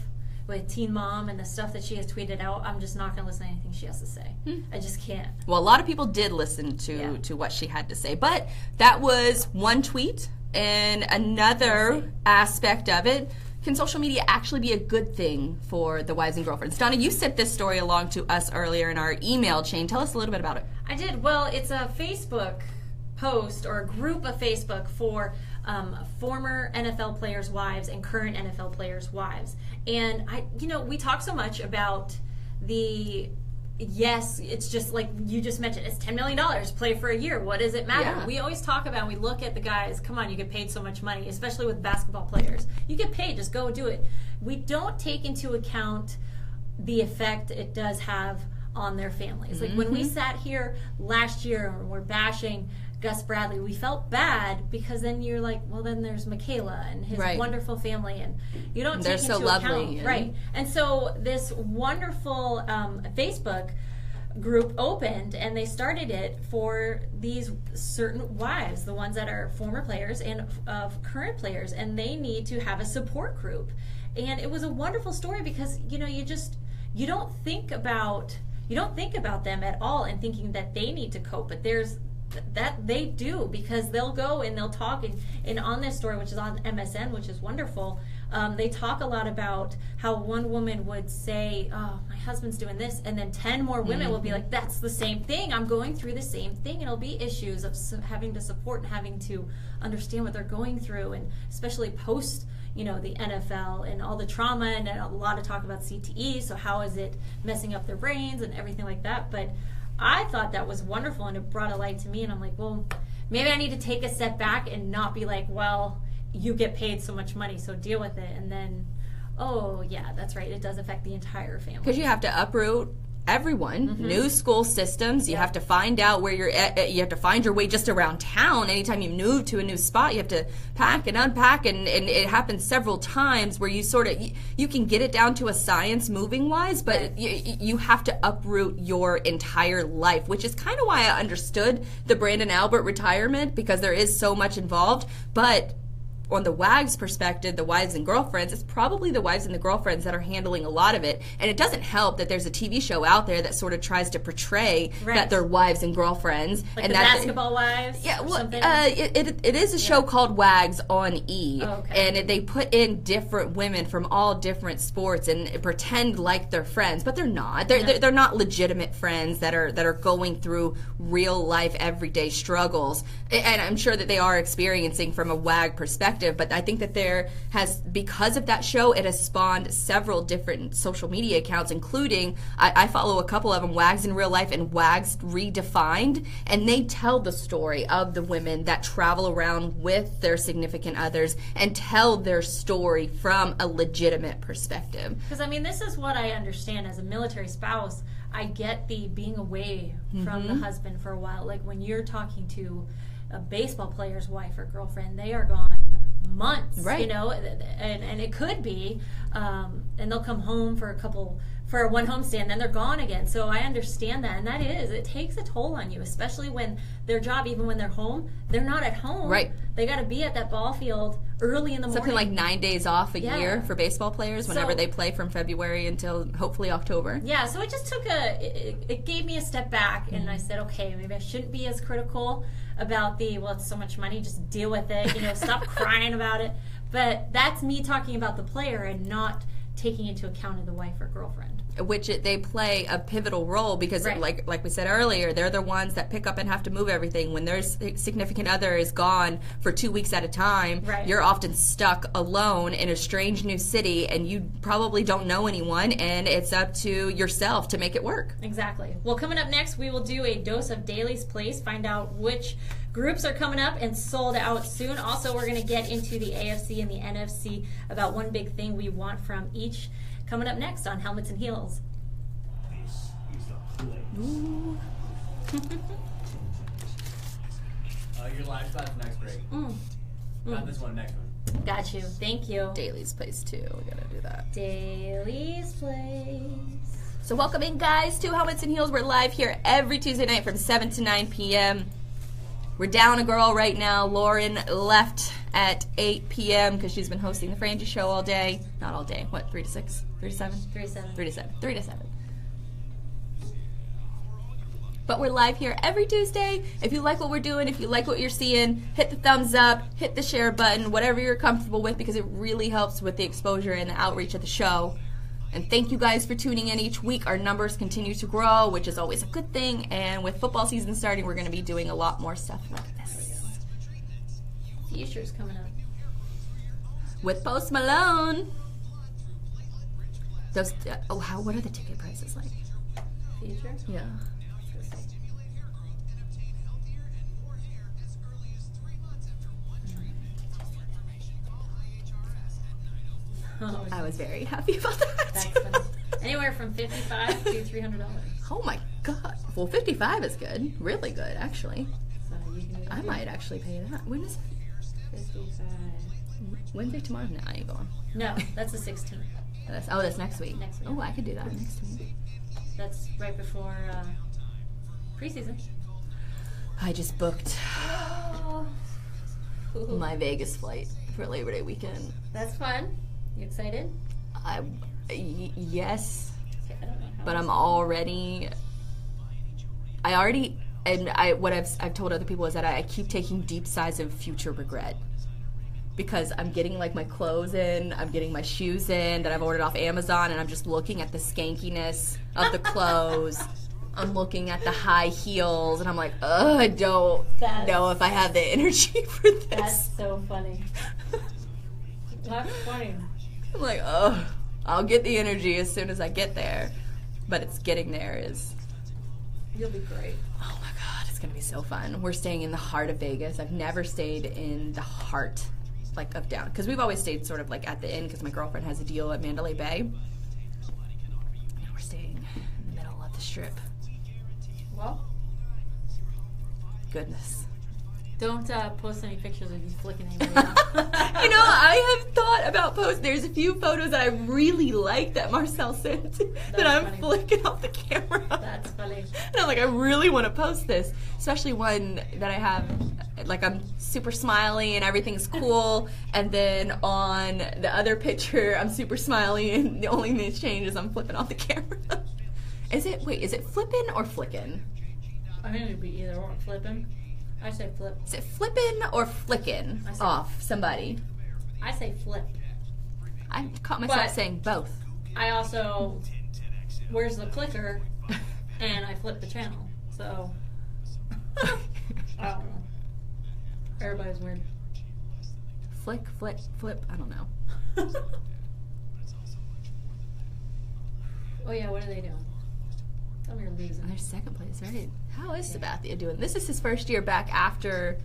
with Teen Mom and the stuff that she has tweeted out, I'm just not going to listen to anything she has to say. I just can't. Well, a lot of people did listen to what she had to say. But that was one tweet. And another aspect of it, can social media actually be a good thing for the wives and girlfriends? Donna, you sent this story along to us earlier in our email chain. Tell us a little bit about it. I did. Well, it's a Facebook post or a group of Facebook for former NFL players' wives and current NFL players' wives. And we talk so much about it's just like you just mentioned, it's $10 million, play for a year. What does it matter? Yeah. We always talk about, we look at the guys, come on, you get paid so much money, especially with basketball players. You get paid, just go do it. We don't take into account the effect it does have on their families. Like when we sat here last year and we're bashing Gus Bradley, we felt bad because then you're like, well, then there's Michaela and his wonderful family, and you don't take into account, right? And so this wonderful Facebook group opened, and they started it for these certain wives, the ones that are former players and of current players, and they need to have a support group. And it was a wonderful story because you don't think about them at all and thinking that they need to cope, but there's that they do, because they'll go and they'll talk, and on this story, which is on MSN, which is wonderful, they talk a lot about how one woman would say, oh, my husband's doing this, and then 10 more women will be like, that's the same thing, I'm going through the same thing, and it'll be issues of having to support and having to understand what they're going through, and especially post the NFL and all the trauma, and a lot of talk about CTE, so how is it messing up their brains and everything like that. But I thought that was wonderful, and it brought a light to me, and I'm like, well, maybe I need to take a step back and not be like, well, you get paid so much money, so deal with it. And then, oh, yeah, that's right, it does affect the entire family. Because you have to uproot everyone, new school systems, you have to find out where you're at, you have to find your way just around town. Anytime you move to a new spot, you have to pack and unpack, and it happens several times where you sort of, you can get it down to a science moving wise, but you have to uproot your entire life, which is kind of why I understood the Brandon Albert retirement, because there is so much involved. But on the WAG's perspective, the wives and girlfriends, it's probably the wives and the girlfriends that are handling a lot of it. And it doesn't help that there's a TV show out there that sort of tries to portray that they're wives and girlfriends. Like and the basketball wives? Yeah, well, it is a show called WAGs on E. Oh, okay. And they put in different women from all different sports and pretend like they're friends, but they're not. They're not legitimate friends that are going through real life, everyday struggles. And I'm sure that they are experiencing from a WAG perspective. But I think that because of that show, it has spawned several different social media accounts, including, I follow a couple of them, WAGs in Real Life and WAGs Redefined, and they tell the story of the women that travel around with their significant others and tell their story from a legitimate perspective. Because, I mean, this is what I understand as a military spouse. I get the being away from the husband for a while. Like when you're talking to a baseball player's wife or girlfriend, they are gone months, and it could be, and they'll come home for for one homestand, then they're gone again. So I understand that, and it takes a toll on you, especially when their job, even when they're home, they're not at home. Right. They got to be at that ball field early in the morning. Something like 9 days off a year for baseball players whenever they play from February until hopefully October. Yeah, so it just took it gave me a step back, and I said, okay, maybe I shouldn't be as critical about it's so much money, just deal with it, stop crying about it. But that's me talking about the player and not taking into account the wife or girlfriend. Which they play a pivotal role because, like we said earlier, they're the ones that pick up and have to move everything. When their significant other is gone for 2 weeks at a time, you're often stuck alone in a strange new city, and you probably don't know anyone, and it's up to yourself to make it work. Exactly. Well, coming up next, we will do a dose of Daly's Place, find out which groups are coming up and sold out soon. Also, we're going to get into the AFC and the NFC about one big thing we want from each. Coming up next on Helmets and Heels. This is the play. Your live class next break. Not this one, next one. Got you. Thank you. Daly's Place, too. We got to do that. Daly's Place. So welcome in, guys, to Helmets and Heels. We're live here every Tuesday night from 7 to 9 p.m. We're down a girl right now. Lauren left at 8 p.m. because she's been hosting the Frangie show all day. Not all day. What, 3 to 6? 3 to 7? 3 to 7. 3 to 7. 3 to 7. But we're live here every Tuesday. If you like what we're doing, if you like what you're seeing, hit the thumbs up, hit the share button, whatever you're comfortable with, because it really helps with the exposure and the outreach of the show. And thank you guys for tuning in each week. Our numbers continue to grow, which is always a good thing. And with football season starting, we're going to be doing a lot more stuff like this. Future's coming up. With Post Malone. Those, what are the ticket prices like? Future? Yeah. Oh, I was very happy about that. That's funny. Anywhere from $55 to $300. Oh my god. Well, 55 is good. Really good, actually. So you can I might actually pay that. When is it? 55. Wednesday, tomorrow? No, I ain't going. No, that's the 16th. That's next week. Next week. Oh, I could do that next week. That's right before preseason. I just booked Oh. my Vegas flight for Labor Day weekend. That's fun. You excited? Yes, Okay, I don't know how but it's- I'm already. What I've told other people is that I keep taking deep sighs of future regret. Because I'm getting like my clothes in, I'm getting my shoes in that I've ordered off Amazon, and I'm just looking at the skankiness of the clothes. I'm looking at the high heels, and I'm like, I don't know if I have the energy for this. That's so funny. That's funny. I'm like, I'll get the energy as soon as I get there. But it's getting there is... You'll be great. Oh my god, it's going to be so fun. We're staying in the heart of Vegas. I've never stayed in the heart of down, because we've always stayed sort of like at the inn, because my girlfriend has a deal at Mandalay Bay. Now we're staying in the middle of the strip. Well, Goodness. don't post any pictures of you flicking anybody out. I have thought about posting. There's a few photos that I really like that Marcel sent that I'm funny. flicking off the camera. That's funny. And I'm like, I really want to post this, especially one that I have, like, I'm super smiley and everything's cool, and then on the other picture, I'm super smiley, and the only thing that's changed is I'm flipping off the camera. Is it flippin' or flickin'? I think it'd be either or. Flipping. I say flip. Is it flippin' or flickin' I say- off somebody? I say flip. I caught myself But- saying both. I also, where's the clicker? And I flip the channel. So, I don't know. Everybody's weird. Flick, flip, I don't know. Oh yeah, what are they doing? Tell me you're losing. They're second place, right? How is Sabathia doing? This is his first year back after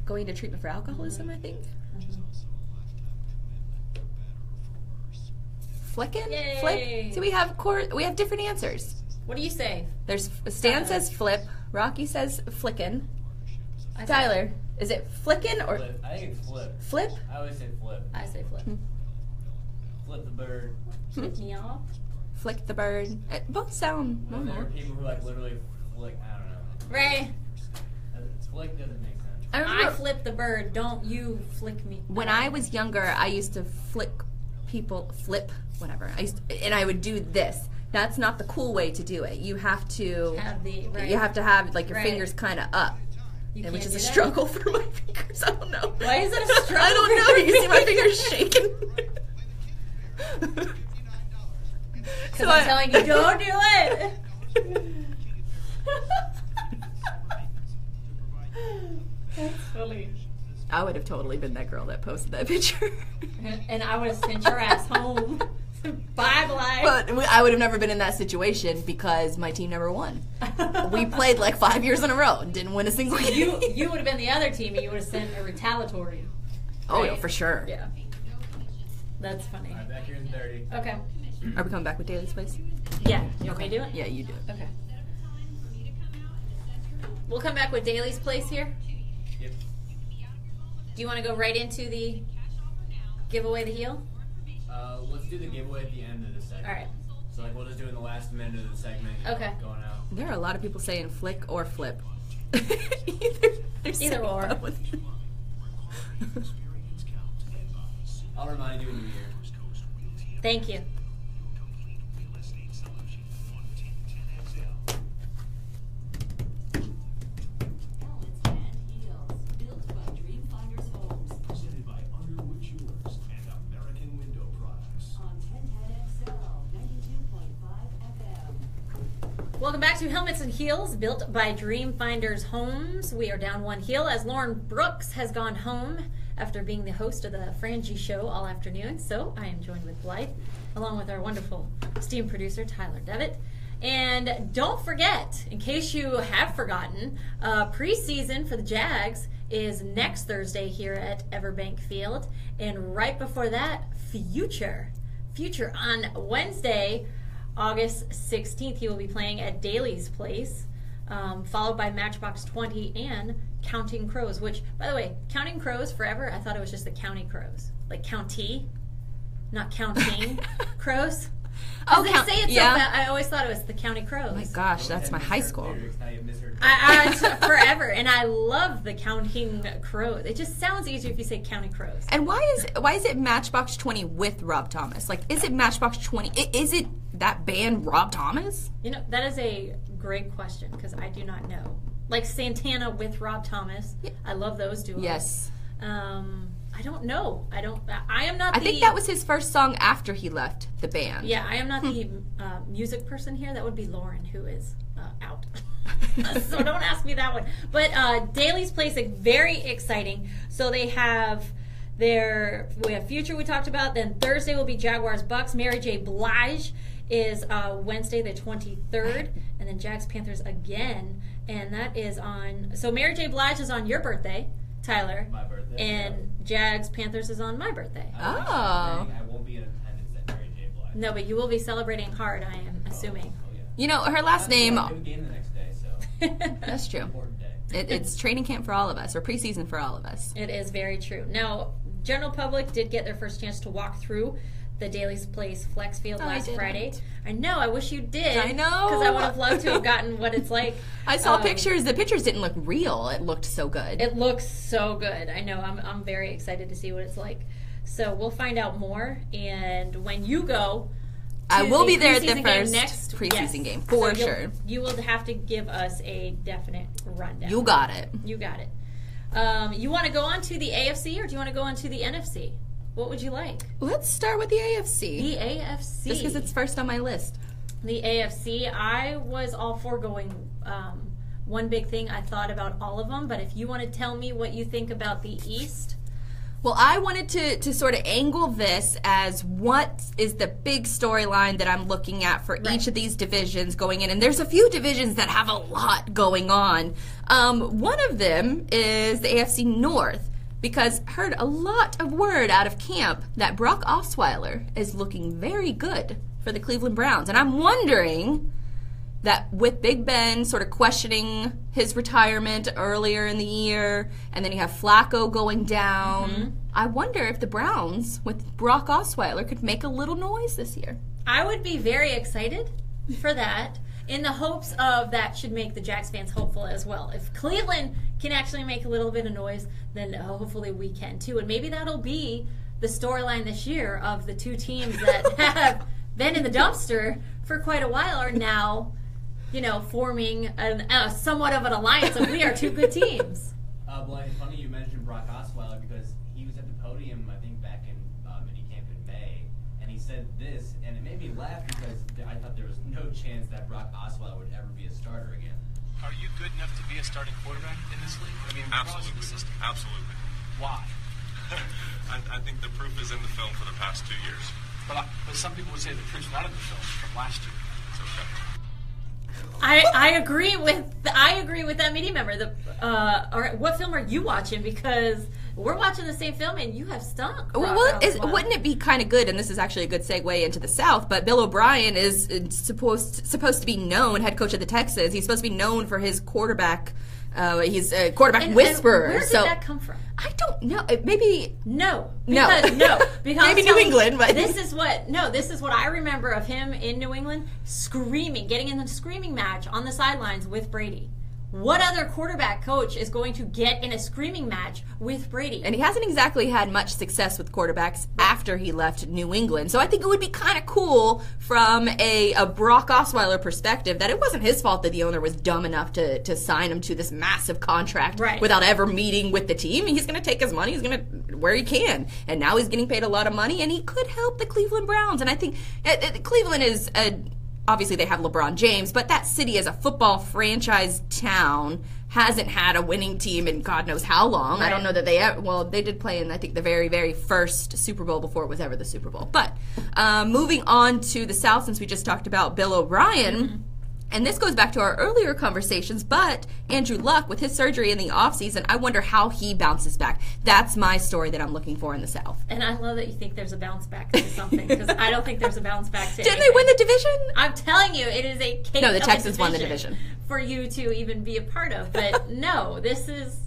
going to treatment for alcoholism, I think. Flickin'? Yay. Flip? So we have different answers. What do you say? There's Stan says flip, Rocky says flickin'. I say- Tyler, is it flickin' or Flip. I think it's flip. flip? I always say flip. I say flip. Flip the bird. Flip me off. flick the bird. Both sound Well, there are normal. people who like literally flick. I don't know. Right. Flick doesn't make sense. I I remember flip the bird. Don't you flick me. when I was younger, I used to flip, whatever. And I would do this. That's not the cool way to do it. You have to Have the right. you have to have like your Right. fingers kind of up, You which can't is do a that? struggle for my fingers. I don't know. Why is it a struggle? I don't know. for You see my fingers shaking. Because I'm telling you, don't do it. That's funny. I would have totally been that girl that posted that picture. And I would have sent your ass home. Bye, Blythe. But I would have never been in that situation because my team never won. We played like 5 years in a row and didn't win a single game. You would have been the other team, and you would have sent a retaliatory. Oh, right? yeah, for sure. Yeah. That's funny. All right, back here in 30. Okay. Are we coming back with Daly's Place? Yeah. You want me to do it? Yeah, you do it. Okay. We'll come back with Daly's Place here. Yep. Do you want to go right into the give away the heel? Let's do the giveaway at the end of the segment. All right. So like we'll just do it in the last minute of the segment. Okay. Going out. There are a lot of people saying flick or flip. Either or. I'll remind you in New Year. Thank you. Helmets and heels, built by Dreamfinders Homes Presented by Underwood Jewelers and American Window Products. on 1010 XL 92.5 FM. Welcome back to Helmets and Heels, built by Dreamfinders Homes. We are down one heel as Lauren Brooks has gone home after being the host of the Frangie Show all afternoon. So I am joined with Blythe, along with our wonderful esteemed producer, Tyler Devitt. And don't forget, in case you have forgotten, preseason for the Jags is next Thursday here at Everbank Field. And right before that, Future on Wednesday, August 16th, he will be playing at Daly's Place, followed by Matchbox 20 and Counting Crows, which, by the way, Counting Crows forever, I thought it was just the County Crows. Like county, not counting crows. Oh, They say it so fast. I always thought it was the County Crows. Oh my gosh, that's my high school. Lyrics, now you misheard. Forever, and I love the Counting Crows. It just sounds easier if you say County Crows. And why is it Matchbox 20 with Rob Thomas? Like, is it Matchbox 20? Is it that band Rob Thomas? You know, that is a great question because I do not know. Like Santana with Rob Thomas. Yeah. I love those duos. Yes. I don't know. I am not I the... think that was his first song after he left the band. Yeah, I am not the music person here. That would be Lauren, who is out. So don't ask me that one. But Daly's Place is very exciting. So we have Future we talked about. Then Thursday will be Jaguars Bucks. Mary J. Blige is Wednesday the 23rd. And then Jags Panthers again. And that is on... So Mary J. Blige is on your birthday, Tyler. My birthday. And Jags Panthers is on my birthday. Oh. I won't be in attendance at Mary J. Blige. No, but you will be celebrating hard, I am assuming. Oh, yeah. You know, her last name... Good game the next day, so That's true. important day. It's training camp for all of us, or preseason for all of us. It is very true. Now, general public did get their first chance to walk through the Daly's Place Flex Field Oh, I last didn't. Friday. I know. I wish you did. I know. Because I would have loved to have gotten what it's like. I saw pictures. The pictures didn't look real. It looked so good. It looks so good. I know. I'm very excited to see what it's like. So we'll find out more. And when you go, to I will be there at the preseason game first next preseason game, for So sure. You will have to give us a definite rundown. You got it. You got it. You want to go on to the AFC or do you want to go on to the NFC? What would you like? Let's start with the AFC. The AFC. Just because it's first on my list. The AFC, I was all for going one big thing. I thought about all of them, but if you want to tell me what you think about the East. Well, I wanted to sort of angle this as what is the big storyline that I'm looking at for each of these divisions going in. And there's a few divisions that have a lot going on. One of them is the AFC North, because heard a lot of word out of camp that Brock Osweiler is looking very good for the Cleveland Browns. And I'm wondering that with Big Ben sort of questioning his retirement earlier in the year, and then you have Flacco going down, I wonder if the Browns with Brock Osweiler could make a little noise this year. I would be very excited for that, in the hopes of that should make the Jags fans hopeful as well. If Cleveland can actually make a little bit of noise, then hopefully we can too. And maybe that'll be the storyline this year of the two teams that have been in the dumpster for quite a while are now, forming somewhat of an alliance of we are two good teams. Blythe, funny you mentioned Brock Osweiler because he was at the podium, I think, back in minicamp in May, and he said this, and it made me laugh because I thought there was no chance that Brock Osweiler would ever be a starter again. Are you good enough to be a starting quarterback in this league? I mean, absolutely. Absolutely. Why? I think the proof is in the film for the past 2 years. But some people would say the proof's not in the film from last year. It's okay. I agree with that media member. All right, what film are you watching? Because we're watching the same film, and you have stunk. Wouldn't it be kind of good? And this is actually a good segue into the South. But Bill O'Brien is supposed to be known, head coach of the Texans. He's supposed to be known for his quarterback. He's a quarterback whisperer. And where did that come from? I don't know. Maybe because maybe New England. But this is what I remember of him in New England, screaming, getting in the screaming match on the sidelines with Brady. What other quarterback coach is going to get in a screaming match with Brady? And he hasn't exactly had much success with quarterbacks after he left New England. So I think it would be kind of cool from a Brock Osweiler perspective that it wasn't his fault that the owner was dumb enough to sign him to this massive contract without ever meeting with the team. He's going to take his money. He's going to where he can. And now he's getting paid a lot of money, and he could help the Cleveland Browns. And I think Cleveland is obviously they have LeBron James, but that city as a football franchise town hasn't had a winning team in God knows how long. Right. I don't know that they did play in, I think, the very, very first Super Bowl before it was ever the Super Bowl. But moving on to the South, since we just talked about Bill O'Brien, and this goes back to our earlier conversations, but Andrew Luck, with his surgery in the offseason, I wonder how he bounces back. That's my story that I'm looking for in the South. And I love that you think there's a bounce back to something, because I don't think there's a bounce back to Didn't they win the division? I'm telling you, it is a cake. No, the Texans won the division. For you to even be a part of. But no, this is...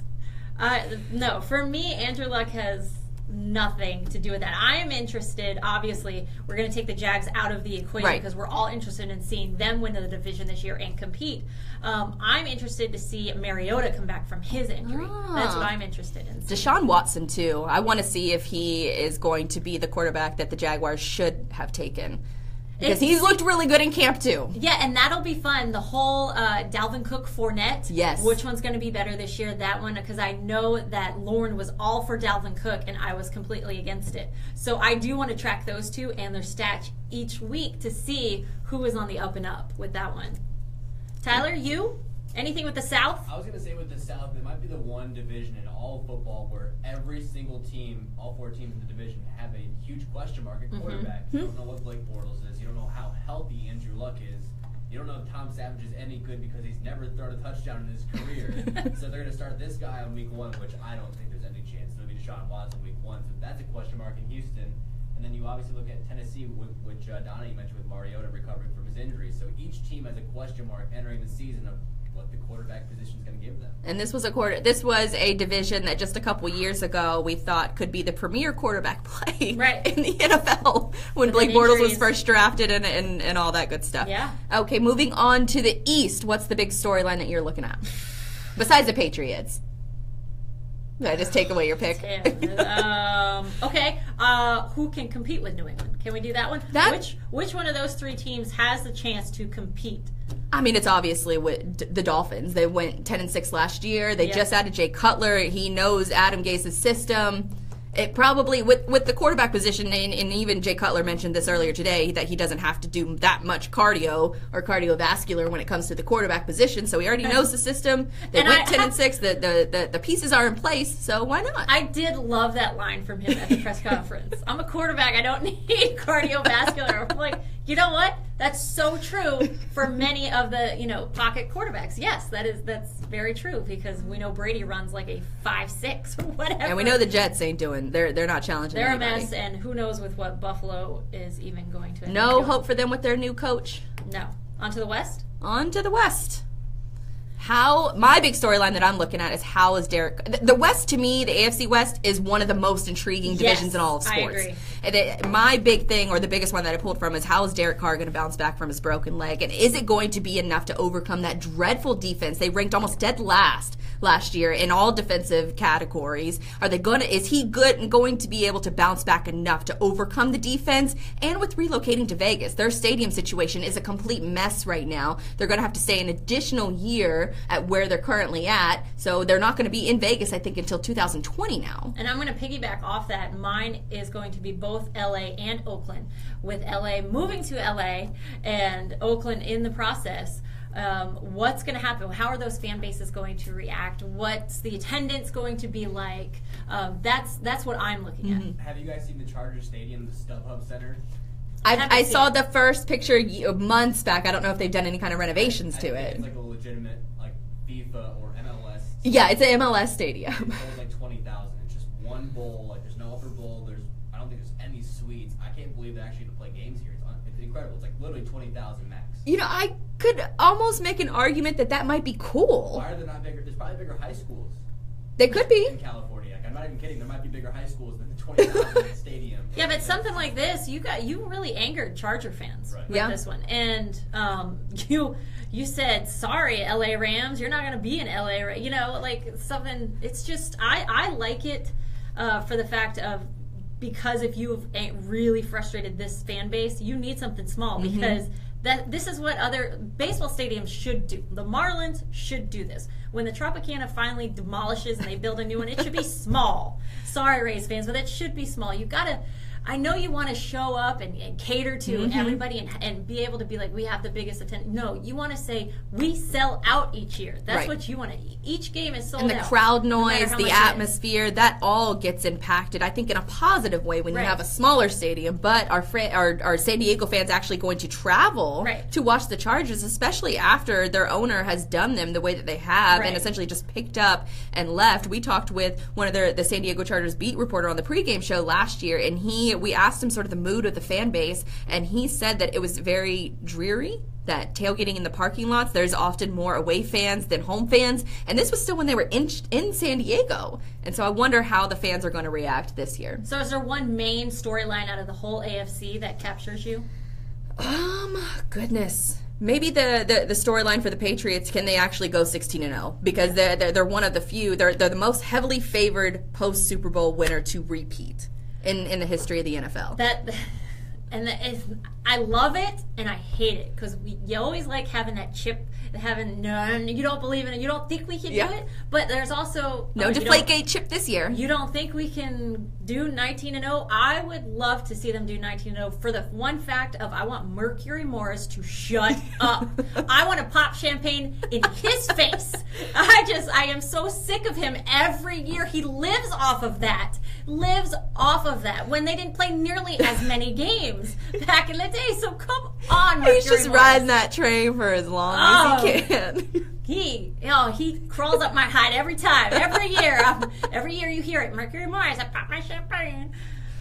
no, for me, Andrew Luck has nothing to do with that. I am interested, obviously, we're going to take the Jags out of the equation because we're all interested in seeing them win the division this year and compete. I'm interested to see Mariota come back from his injury. That's what I'm interested in. Deshaun Watson, too. I want to see if he is going to be the quarterback that the Jaguars should have taken. Because he's looked really good in camp, too. Yeah, and that'll be fun. The whole Dalvin Cook Fournette. Yes. Which one's going to be better this year? That one, because I know that Lauren was all for Dalvin Cook, and I was completely against it. So I do want to track those two and their stats each week to see who is on the up and up with that one. Tyler, you? Anything with the South? I was going to say with the South, it might be the one division in all football where every single team, all four teams in the division, have a huge question mark at quarterback. You don't know what Blake Bortles is. You don't know how healthy Andrew Luck is. You don't know if Tom Savage is any good because he's never thrown a touchdown in his career. So they're going to start this guy on week 1, which I don't think there's any chance. It'll be Deshaun Watson week 1. So that's a question mark in Houston. And then you obviously look at Tennessee, which Donna, you mentioned with Mariota recovering from his injury. So each team has a question mark entering the season of what the quarterback position is going to give them. And this was a division that just a couple years ago we thought could be the premier quarterback play in the NFL when Blake Bortles was first drafted and all that good stuff. Yeah. Okay, moving on to the East. What's the big storyline that you're looking at? Besides the Patriots. Did I just take away your pick? Okay. Who can compete with New England? Can we do that one? Which one of those three teams has the chance to compete? I mean, it's obviously with the Dolphins. They went 10-6 last year. They just added Jay Cutler. He knows Adam Gase's system. It probably, with the quarterback position, and even Jay Cutler mentioned this earlier today, that he doesn't have to do that much cardio or cardiovascular when it comes to the quarterback position, so he already knows the system. They went 10-6. The pieces are in place, so why not? I did love that line from him at the press conference. I'm a quarterback. I don't need cardiovascular. I'm like, you know what? That's so true for many of the, pocket quarterbacks. Yes, that's very true because we know Brady runs like a 5'6" or whatever. And we know the Jets ain't doing. They're not challenging. They're anybody. A mess, and who knows with what Buffalo is even going to. No hope for them with their new coach. No. On to the West. on to the West. My big storyline that I'm looking at is how is Derek... The West, to me, the AFC West, is one of the most intriguing divisions in all of sports. I agree. My big thing, or the biggest one that I pulled from, is how is Derek Carr going to bounce back from his broken leg? And is it going to be enough to overcome that dreadful defense? They ranked almost dead last year in all defensive categories. Is he good and going to be able to bounce back enough to overcome the defense? And with relocating to Vegas, their stadium situation is a complete mess right now. They're going to have to stay an additional year at where they're currently at, so they're not going to be in Vegas, I think, until 2020 now. And I'm going to piggyback off that. Mine is going to be both LA and Oakland, with LA moving to LA and Oakland in the process. What's going to happen? How are those fan bases going to react? What's the attendance going to be like? That's what I'm looking at. Have you guys seen the Chargers Stadium, the StubHub Center? I saw the first picture months back. I don't know if they've done any kind of renovations to it. It's like a legitimate FIFA or MLS. Yeah, it's an MLS stadium. It holds like 20,000. It's just one bowl. Like there's no upper bowl. I don't think there's any suites. I can't believe they actually play games here. It's incredible. It's like literally 20,000 max. I could almost make an argument that might be cool. Why are there not bigger? There's probably bigger high schools. They could be in California. Like, I'm not even kidding. There might be bigger high schools than the 20,000 stadium. Yeah, but something like this, you really angered Charger fans with this one, and you said, sorry, LA Rams, you're not going to be in LA. Something. It's just I like it for the fact of, because if you've really frustrated this fan base, you need something small, because this is what other baseball stadiums should do. The Marlins should do this. When the Tropicana finally demolishes and they build a new one, it should be small. Sorry, Rays fans, but it should be small. You gotta. I know you want to show up and cater to everybody and be able to be like, we have the biggest attendance. No, you want to say, we sell out each year. That's what you want to. Each game is sold out. And the crowd noise, the atmosphere, that all gets impacted, I think, in a positive way when you have a smaller stadium. But our San Diego fans actually going to travel to watch the Chargers, especially after their owner has done them the way that they have and essentially just picked up and left. We talked with one of the San Diego Chargers beat reporter on the pregame show last year, and we asked him sort of the mood of the fan base, and he said that it was very dreary, that tailgating in the parking lots, there's often more away fans than home fans, and this was still when they were in San Diego. And so I wonder how the fans are going to react this year. So is there one main storyline out of the whole AFC that captures you? Goodness. Maybe the storyline for the Patriots, can they actually go 16-0? Because they're one of the few, they're the most heavily favored post-Super Bowl winner to repeat in the history of the NFL. I love it and I hate it, because you always like having that chip, you don't believe in it, you don't think we can do it, but there's also no Deflategate chip this year. You don't think we can do 19-0? I would love to see them do 19-0 for the one fact of, I want Mercury Morris to shut up. I want to pop champagne in his face. I am so sick of him. Every year he lives off of that. When they didn't play nearly as many games back in the day. So come on, Mercury He's just Morris. riding that train for as long as he can. He crawls up my hide every time. Every year you hear it. Mercury Morris, I pop my champagne.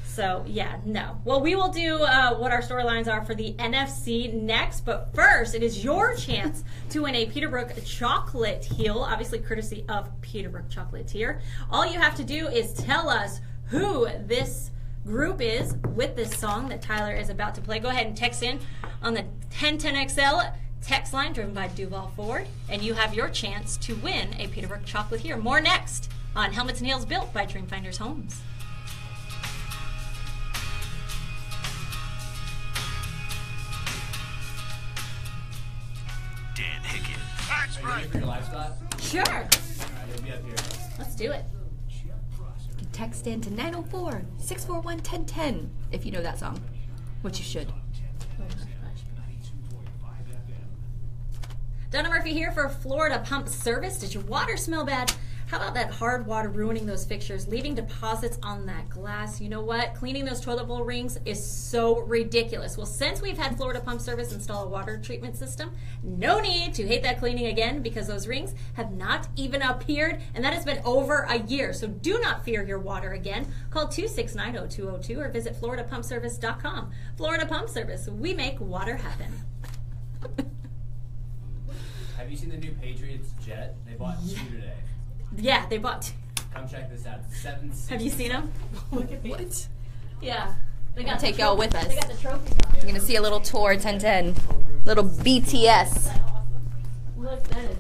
So, yeah, no. Well, we will do what our storylines are for the NFC next. But first, it is your chance to win a Peterbrook chocolate heel, obviously courtesy of Peterbrook Chocolatier. All you have to do is tell us who this group is with this song that Tyler is about to play. Go ahead and text in on the 1010XL text line driven by Duval Ford, and you have your chance to win a Peterbrook Chocolatier. More next on Helmets and Heels, built by Dreamfinders Homes. Dan Hicken. That's Are you ready for your live spot? Sure. All right, you'll be up here. Let's do it. You can text in to 904-641-1010 if you know that song, which you should. Donna Murphy here for Florida Pump Service. Did your water smell bad? How about that hard water ruining those fixtures, leaving deposits on that glass? You know what? Cleaning those toilet bowl rings is so ridiculous. Well, since we've had Florida Pump Service install a water treatment system, no need to hate that cleaning again, because those rings have not even appeared, and that has been over a year. So do not fear your water again. Call 269-0202 or visit floridapumpservice.com. Florida Pump Service, we make water happen. Have you seen the new Patriots jet? They bought 2 today. Yeah, they bought. Come check this out. It's 760. Have you seen them? Look at these. What? Yeah. They got Take the y'all trophy- with us. They got the trophies on. You're gonna see a little tour 1010, little BTS. Look, that is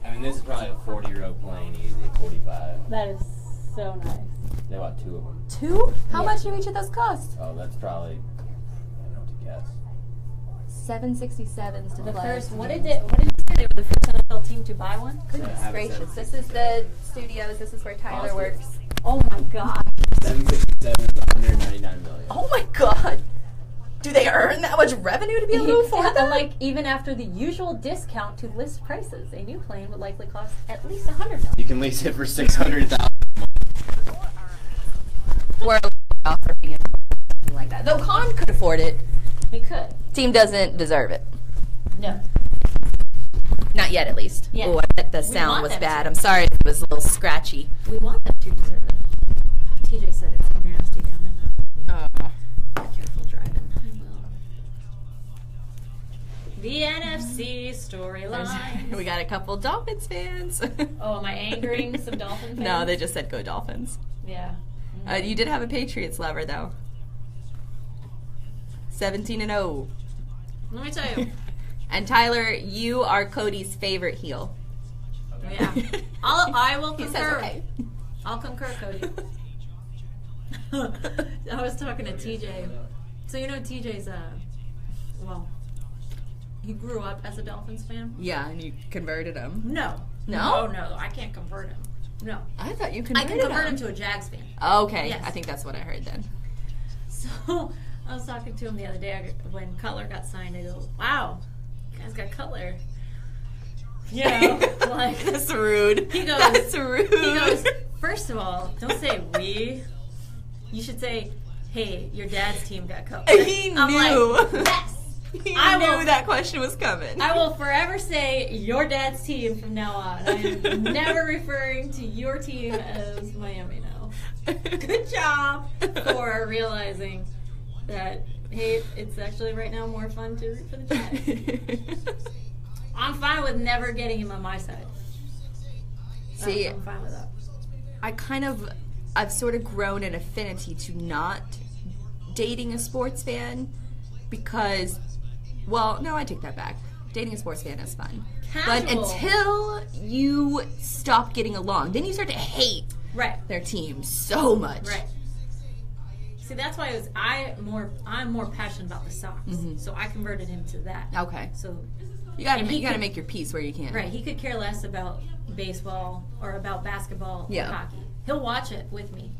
I mean, this is probably a 40-row plane, easy, 45. that is so nice. They bought 2 of them. 2? How much do each of those cost? Oh, that's probably, I don't know what to guess. 767s to The play. first, what did you say? They were the first NFL team to buy one? Goodness have it gracious! set. This is the studios. This is where Tyler Awesome. works. Oh my god. 767 is 199 million. Oh my God! Do they earn that much revenue to be able to afford And that? like even after the usual discount to list prices, a new plane would likely cost at least $100 million. You can lease it for 600,000. We're offering it something like that. Though Khan could afford it. He could. Team doesn't deserve it. No. Not yet, at least. Yeah. Oh, I bet the We sound want was them bad. to. I'm sorry if it was a little scratchy. We want them to deserve it. TJ said it's nasty down in Be careful driving. The NFC storyline. We got a couple Dolphins fans. Oh, am I angering some Dolphin fans? No, they just said go Dolphins. Yeah. You did have a Patriots lover, though. 17-0. Let me tell you. And Tyler, you are Cody's favorite heel. Yeah. I will He says concur. okay. I'll concur, Cody. I was talking to TJ. So you know TJ's well, he grew up as a Dolphins fan. Yeah, and you converted him. No. No? No, I can't convert him. No. I thought you I converted can convert him to a Jags fan. Okay, Yes. I think that's what I heard then. So I was talking to him the other day when Cutler got signed. I go, wow, you guys got Cutler. You know, like That's rude. He goes, That's rude. He goes, first of all, don't say we. You should say, hey, your dad's team got Cutler. He I'm knew. like, yes. He I knew will- that question was coming. I will forever say your dad's team from now on. I am never referring to your team as Miami now. Good job for realizing that, hey, it's actually right now more fun to root for the Jags. I'm fine with never getting him on my side. See, I'm fine with that. I've sort of grown an affinity to not dating a sports fan because, well, no, I take that back. Dating a sports fan is fun. But Casual. until you stop getting along, then you start to hate Right. their team so much. Right. See, that's why I'm more passionate about the Sox. So I converted him to that. Okay. So You gotta And he could- make your peace where you can. right, he could care less about baseball or about basketball Yeah. or hockey. He'll watch it with me.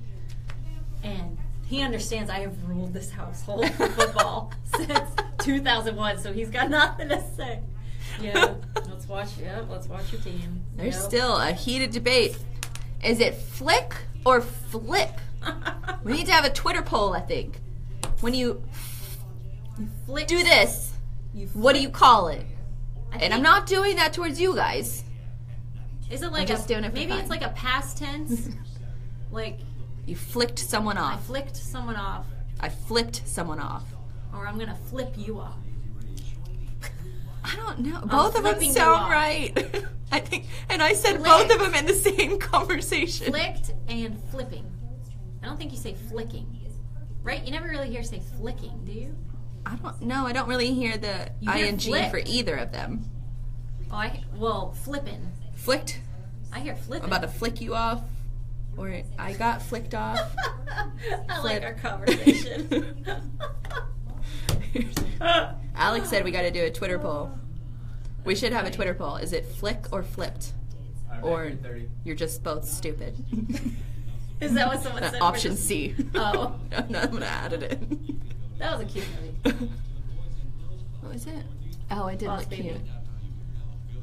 And he understands I have ruled this household for football since 2001, so he's got nothing to say. Yeah, let's watch your team. There's Yep. still a heated debate. Is it flick or flip? We need to have a Twitter poll, I think. When you Flick, do this, you what do you call it? I And I'm think- not doing that towards you guys. Is it like just doing it for maybe fun. it's like a past tense? Like You flicked someone I off. flicked someone off, I flipped someone off. or I'm gonna flip you off. I don't know. Both of them flipping you sound off. right. I think, and I said Flicked. both of them in the same conversation. Flicked and flipping. I don't think you say flicking, right? You never really hear say flicking, do you? I don't know. I don't really hear the You hear ing flick. for either of them. Oh, flipping. Flicked. I hear flipping. I'm about to flick you off, or I got flicked off. I like Flip. our conversation. Alex said we got to do a Twitter poll. We should have a Twitter poll. Is it flick or flipped? All right, Or back to 30. you're just both stupid? Is that what someone said? Option We're just- C. Oh. I'm gonna add it in. That was a cute movie. What was it? Oh, it did Boss look Baby. cute.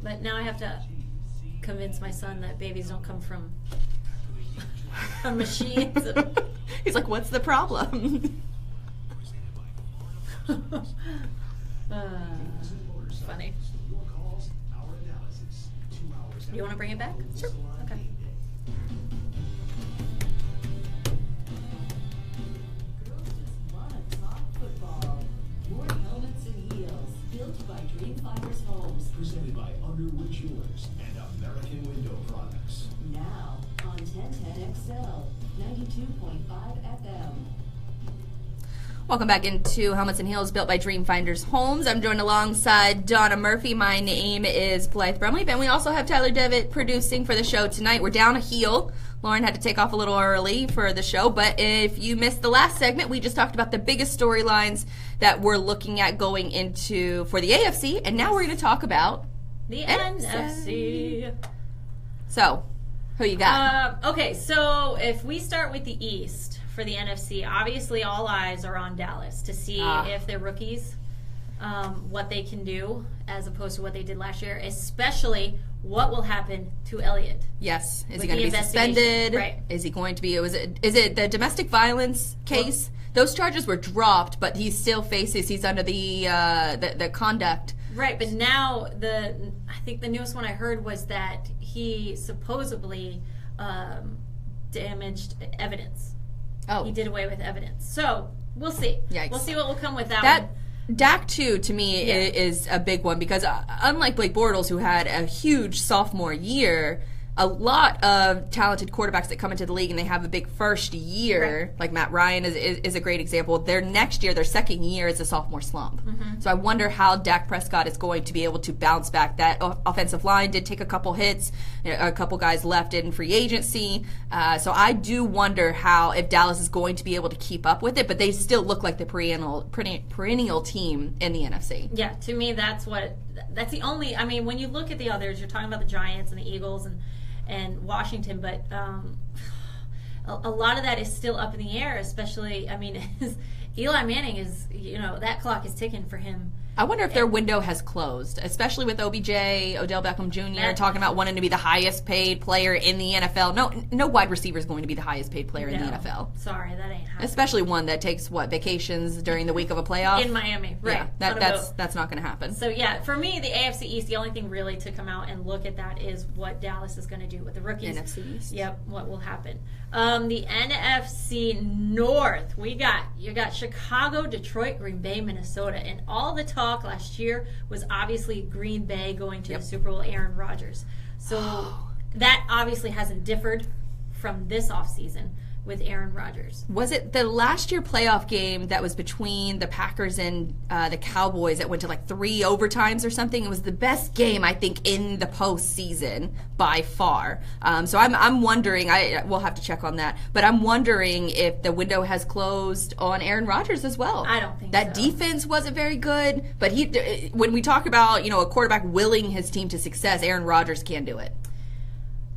But now I have to convince my son that babies don't come from machines. He's like, "What's the problem?" Funny. You want to bring it back? Sure. Okay. Wanna talk football? More helmets and heels, built by Dreamfinders Homes. presented by Underwood Jewelers and American Window Products. Now on 1010XL, 92.5 FM. Welcome back into Helmets and Heels, built by Dreamfinders Homes. I'm joined alongside Donna Murphy. My name is Blythe Brumleve, and we also have Tyler Devitt producing for the show tonight. We're down a heel. Lauren had to take off a little early for the show, but if you missed the last segment, we just talked about the biggest storylines that we're looking at going into for the AFC, and now we're going to talk about the NFC. So, who you got? Okay, so if we start with the East for the NFC, obviously all eyes are on Dallas to see if their rookies, what they can do as opposed to what they did last year, especially what will happen to Elliott. Yes. Is he going to be suspended? Right. Is he going to be, is it the domestic violence case? Well, those charges were dropped, but he still faces, he's under the conduct. Right, but now I think the newest one I heard was that he supposedly damaged evidence. Oh. He did away with evidence. So, we'll see. Yikes. We'll see what will come with that one. Dak, too, to me, is a big one because unlike Blake Bortles, who had a huge sophomore year, a lot of talented quarterbacks that come into the league and they have a big first year, like Matt Ryan is a great example. Their next year, their second year, is a sophomore slump. Mm-hmm. So I wonder how Dak Prescott is going to be able to bounce back. That offensive line did take a couple hits. A couple guys left in free agency. So I do wonder if Dallas is going to be able to keep up with it, but they still look like the perennial team in the NFC. Yeah, to me, that's the only, I mean, when you look at the others, you're talking about the Giants and the Eagles and Washington, but a lot of that is still up in the air, especially, I mean, Eli Manning is, that clock is ticking for him. I wonder if their window has closed, especially with OBJ, Odell Beckham Jr. talking about wanting to be the highest paid player in the NFL. No wide receiver is going to be the highest paid player in the NFL. Sorry, that ain't happening. Especially one that takes vacations during the week of a playoff in Miami, right? Yeah, that's not going to happen. So yeah, for me, the AFC East, the only thing really to come out and look at that is what Dallas is going to do with the rookies. NFC East. Yep, what will happen. The NFC North, you got Chicago, Detroit, Green Bay, Minnesota, and all the talk last year was obviously Green Bay going to the Super Bowl, Aaron Rodgers. So that obviously hasn't differed from this offseason with Aaron Rodgers. Was it the last year playoff game that was between the Packers and the Cowboys that went to like 3 overtimes or something? It was the best game, I think, in the postseason by far. So I'm wondering, we'll have to check on that, but I'm wondering if the window has closed on Aaron Rodgers as well. I don't think that defense wasn't very good, but when we talk about a quarterback willing his team to success, Aaron Rodgers can do it.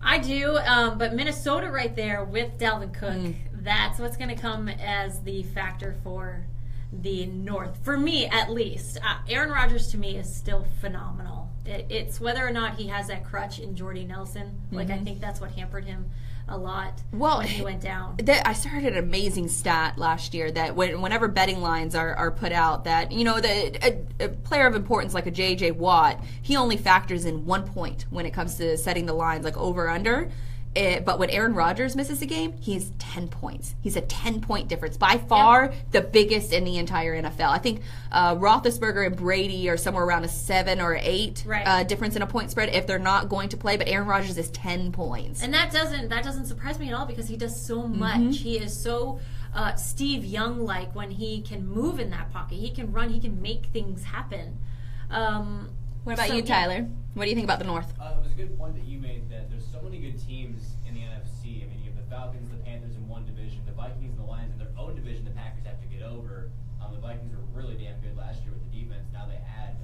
I do, but Minnesota right there with Dalvin Cook, that's what's going to come as the factor for the North. For me, at least. Aaron Rodgers, to me, is still phenomenal. It's whether or not he has that crutch in Jordy Nelson. Like, I think that's what hampered him a lot when he went down. I started an amazing stat last year that whenever betting lines are put out, that a player of importance like a J.J. Watt, he only factors in 1 point when it comes to setting the lines, like over under. But when Aaron Rodgers misses a game, he's 10 points. He's a 10-point difference. By far, the biggest in the entire NFL. I think Roethlisberger and Brady are somewhere around a 7 or 8 difference in a point spread if they're not going to play. But Aaron Rodgers is 10 points. And that doesn't surprise me at all because he does so much. He is so Steve Young-like when he can move in that pocket. He can run. He can make things happen. What about you, Tyler? What do you think about the North? It was a good point that you made that there's so many good teams in the NFC. I mean, you have the Falcons, the Panthers in one division, the Vikings and the Lions in their own division. The Packers have to get over. The Vikings were really damn good last year with the defense. Now they add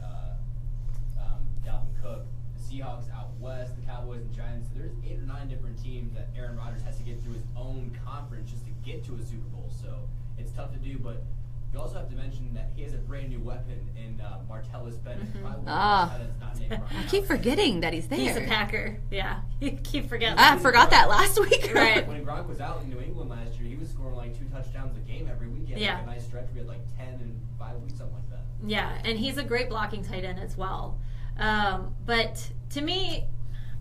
Dalvin Cook. The Seahawks out west, the Cowboys and Giants. So there's 8 or 9 different teams that Aaron Rodgers has to get through his own conference just to get to a Super Bowl. So it's tough to do, but you also have to mention that he has a brand new weapon in Martellus Bennett. I keep forgetting that he's there. He's a Packer. Yeah, you keep forgetting. I forgot that last week. Right. When Gronk was out in New England last year, he was scoring like 2 touchdowns a game every week. He had like a nice stretch. We had like 10 in 5 weeks, something like that. Yeah, and he's a great blocking tight end as well. But to me,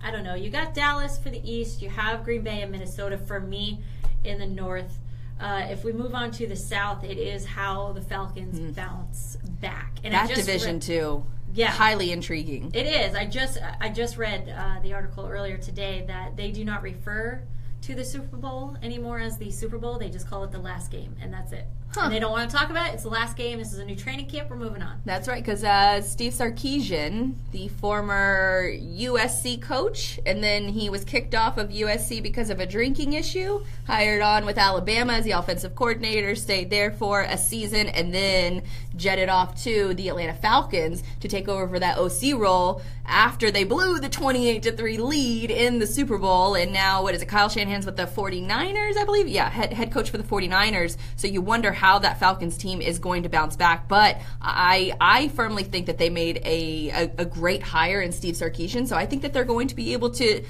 I don't know. You got Dallas for the East. You have Green Bay and Minnesota for me in the North. If we move on to the South, it is how the Falcons bounce back. And that division, too. highly intriguing. It is. I just read the article earlier today that they do not refer to the Super Bowl anymore as the Super Bowl. They just call it the last game, and that's it. And they don't want to talk about it. It's the last game. This is a new training camp. We're moving on. That's right, because Steve Sarkisian, the former USC coach, and then he was kicked off of USC because of a drinking issue, hired on with Alabama as the offensive coordinator, stayed there for a season, and then jetted off to the Atlanta Falcons to take over for that OC role after they blew the 28-3 lead in the Super Bowl. And now, what is it, Kyle Shanahan's with the 49ers, I believe? Yeah, head coach for the 49ers. So you wonder how that Falcons team is going to bounce back. But I firmly think that they made a great hire in Steve Sarkisian. So I think that they're going to be able to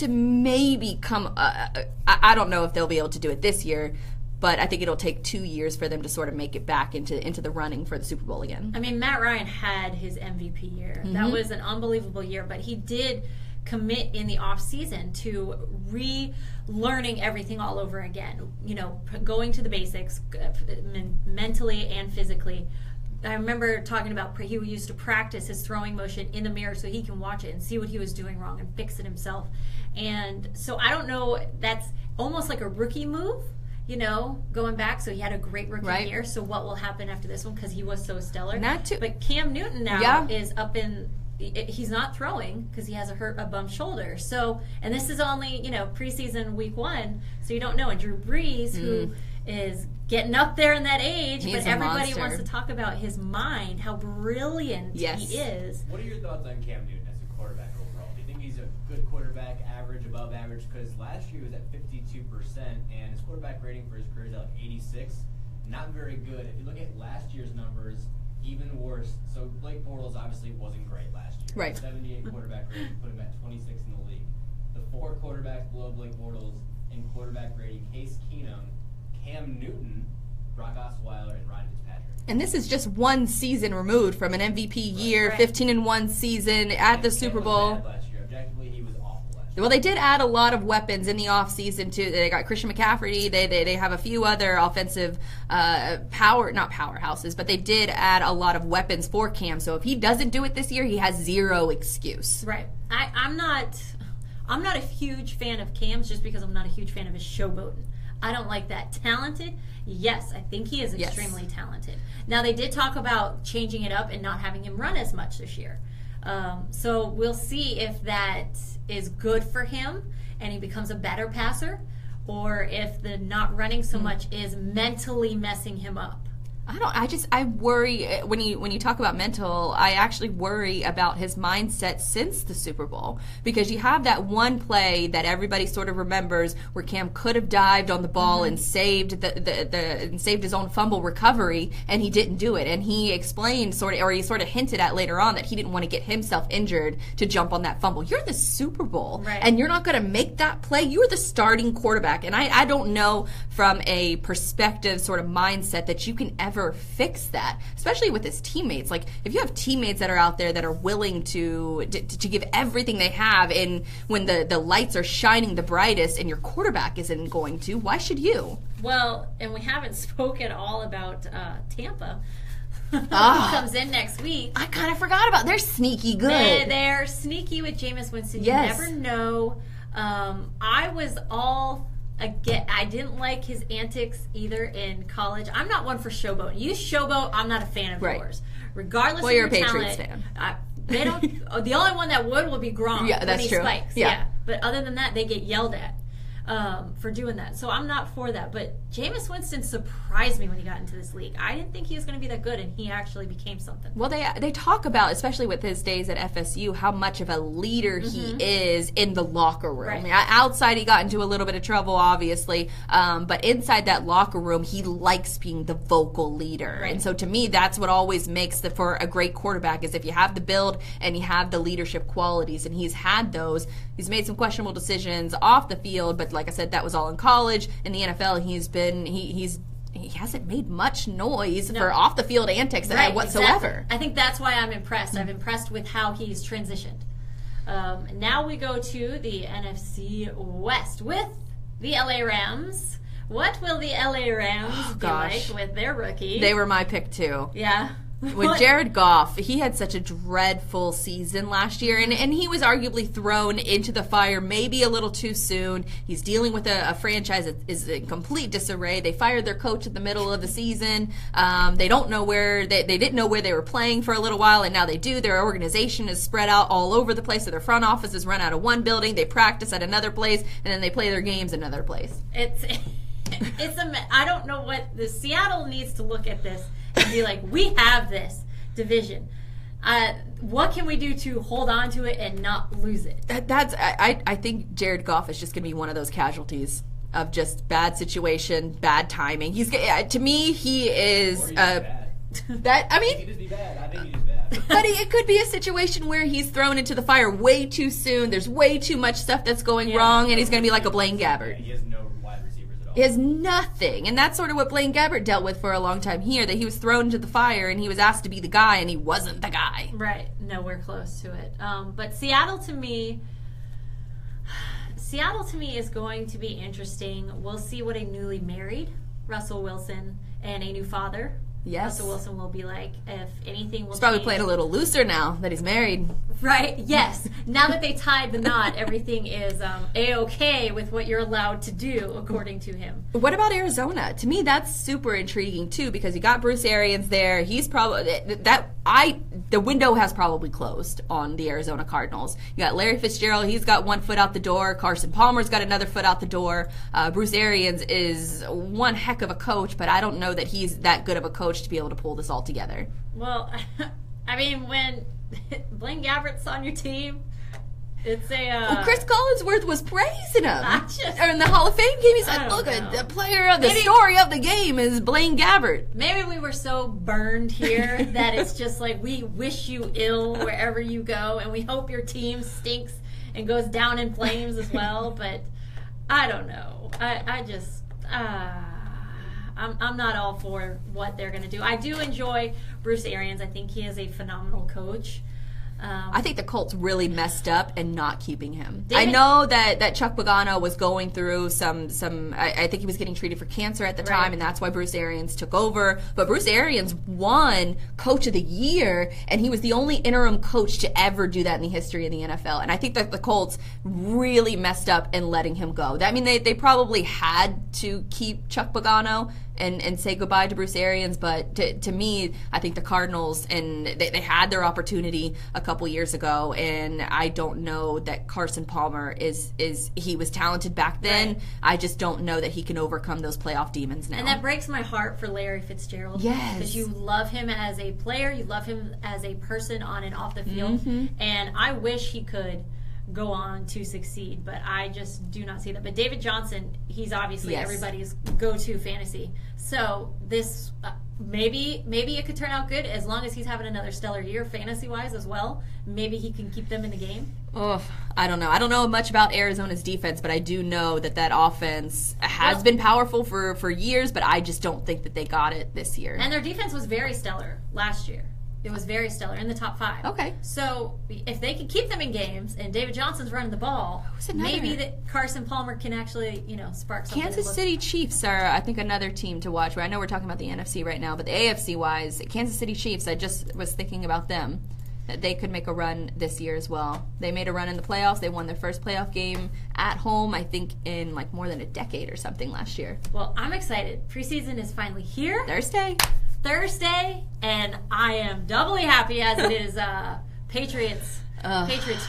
maybe come I don't know if they'll be able to do it this year, but I think it'll take 2 years for them to sort of make it back into the running for the Super Bowl again. I mean, Matt Ryan had his MVP year. That was an unbelievable year, but he did commit in the off season to relearning everything all over again. You know, going to the basics, mentally and physically. I remember talking about he used to practice his throwing motion in the mirror so he can watch it and see what he was doing wrong and fix it himself. And so I don't know, that's almost like a rookie move, you know, going back. So he had a great rookie year. So what will happen after this one, because he was so stellar. But Cam Newton now is up in, he's not throwing because he has a bum shoulder. So, and this is only, you know, preseason week 1, so you don't know. And Drew Brees, who is getting up there in that age, but everybody wants to talk about his mind, how brilliant he is. What are your thoughts on Cam Newton as a quarterback overall? Do you think he's a good quarterback, average, above average? Because last year he was at 52%, and his quarterback rating for his career is at like 86. Not very good. If you look at last year's numbers, even worse. So Blake Bortles obviously wasn't great last year. Right. 78 quarterback rating, put him at 26 in the league. The 4 quarterbacks below Blake Bortles in quarterback rating: Case Keenum, Cam Newton, Brock Osweiler, and Ryan Fitzpatrick. And this is just one season removed from an MVP year, 15-1 season at the Super Bowl. Last year. Objectively, he was awful last year. Well, they did add a lot of weapons in the offseason, too. They got Christian McCaffrey. They have a few other offensive not powerhouses, but they did add a lot of weapons for Cam. So if he doesn't do it this year, he has zero excuse. Right. I'm not a huge fan of Cam's just because I'm not a huge fan of his showboating. I don't like that. Talented? Yes, I think he is extremely talented. Now, they did talk about changing it up and not having him run as much this year. So we'll see if that is good for him and he becomes a better passer, or if the not running so much is mentally messing him up. I worry when you talk about mental, I actually worry about his mindset since the Super Bowl, because you have that one play that everybody sort of remembers where Cam could have dived on the ball and saved saved his own fumble recovery, and he didn't do it. And he explained he sort of hinted at later on that he didn't want to get himself injured to jump on that fumble. You're the Super Bowl, and you're not going to make that play. You're the starting quarterback, and I don't know from a perspective sort of mindset that you can ever fix that, especially with his teammates. Like, if you have teammates that are out there that are willing to give everything they have, and when the lights are shining the brightest and your quarterback isn't going to, why should you? Well, and we haven't spoken all about Tampa. Who comes in next week. I kind of forgot about. They're sneaky good. They're sneaky with Jameis Winston. Yes. You never know. I didn't like his antics either in college. I'm not one for showboat. You showboat, I'm not a fan of yours. Regardless of your talent. Well, you're a Patriots fan. They don't. The only one that would be Gronk. Yeah, that's true. Spikes. Yeah. But other than that, they get yelled at for doing that. So I'm not for that. But Jameis Winston surprised me when he got into this league. I didn't think he was going to be that good, and he actually became something. Well, they talk about, especially with his days at FSU, how much of a leader he is in the locker room. Right. I mean, outside, he got into a little bit of trouble, obviously, but inside that locker room, he likes being the vocal leader. Right. And so, to me, that's what always makes for a great quarterback, is if you have the build and you have the leadership qualities, and he's had those. He's made some questionable decisions off the field, but like I said, that was all in college. In the NFL, he hasn't made much noise for off the field antics whatsoever. Exactly. I think that's why I'm impressed. I'm impressed with how he's transitioned. Now we go to the NFC West with the LA Rams. What will the LA Rams be like with their rookie? They were my pick too. Yeah. With Jared Goff, he had such a dreadful season last year, and he was arguably thrown into the fire maybe a little too soon. He's dealing with a franchise that is in complete disarray. They fired their coach in the middle of the season. They don't know where they didn't know where they were playing for a little while, and now they do. Their organization is spread out all over the place. So their front office is run out of one building. They practice at another place, and then they play their games in another place. I don't know what Seattle needs to look at this and be like, we have this division. What can we do to hold on to it and not lose it? I think Jared Goff is just going to be one of those casualties of just bad situation, bad timing. To me, he is bad. He could just be bad. I think he's bad. But it could be a situation where he's thrown into the fire way too soon. There's way too much stuff that's going wrong, and he's going to be like a Blaine Gabbert. He has no wide receivers at all. He has nothing. And that's sort of what Blaine Gabbert dealt with for a long time here, that he was thrown into the fire and he was asked to be the guy, and he wasn't the guy. Right. Nowhere close to it. But Seattle to me is going to be interesting. We'll see what a newly married Russell Wilson and a new father Russell Wilson will be like, if anything will He's probably change. playing a little looser now that he's married. Right, yes. Now that they tied the knot, everything is A-okay with what you're allowed to do, according to him. What about Arizona? To me, that's super intriguing, too, because you got Bruce Arians there. He's probably... The window has probably closed on the Arizona Cardinals. You got Larry Fitzgerald. He's got one foot out the door. Carson Palmer's got another foot out the door. Bruce Arians is one heck of a coach, but I don't know that he's that good of a coach to be able to pull this all together. Well, I mean, when Blaine Gabbert's on your team, it's a... Chris Collinsworth was praising him. In the Hall of Fame game, he said, look, the player of the story of the game is Blaine Gabbert. Maybe we were so burned here that it's just like, we wish you ill wherever you go, and we hope your team stinks and goes down in flames as well, but I don't know. I'm not all for what they're going to do. I do enjoy Bruce Arians. I think he is a phenomenal coach. I think the Colts really messed up in not keeping him. I know that Chuck Pagano was going through some. I think he was getting treated for cancer at the time, and that's why Bruce Arians took over. But Bruce Arians won Coach of the Year, and he was the only interim coach to ever do that in the history of the NFL. And I think that the Colts really messed up in letting him go. I mean, they probably had to keep Chuck Pagano and say goodbye to Bruce Arians, but to me, I think the Cardinals, and they had their opportunity a couple years ago, and I don't know that Carson Palmer he was talented back then. Right. I just don't know that he can overcome those playoff demons now. And that breaks my heart for Larry Fitzgerald. Yes. Because you love him as a player, you love him as a person on and off the field, and I wish he could go on to succeed, but I just do not see that. But David Johnson, he's obviously everybody's go-to fantasy. So this maybe it could turn out good as long as he's having another stellar year fantasy-wise as well. Maybe he can keep them in the game. Oh, I don't know. I don't know much about Arizona's defense, but I do know that offense has been powerful for years, but I just don't think that they got it this year. And their defense was very stellar last year. It was very stellar, in the top 5. Okay. So if they can keep them in games and David Johnson's running the ball, maybe that Carson Palmer can actually, spark something. Kansas City Chiefs are, I think, another team to watch. I know we're talking about the NFC right now, but the AFC-wise, Kansas City Chiefs, I just was thinking about them, that they could make a run this year as well. They made a run in the playoffs. They won their first playoff game at home, I think, in like more than a decade or something last year. Well, I'm excited. Preseason is finally here. Thursday, and I am doubly happy as it is Patriots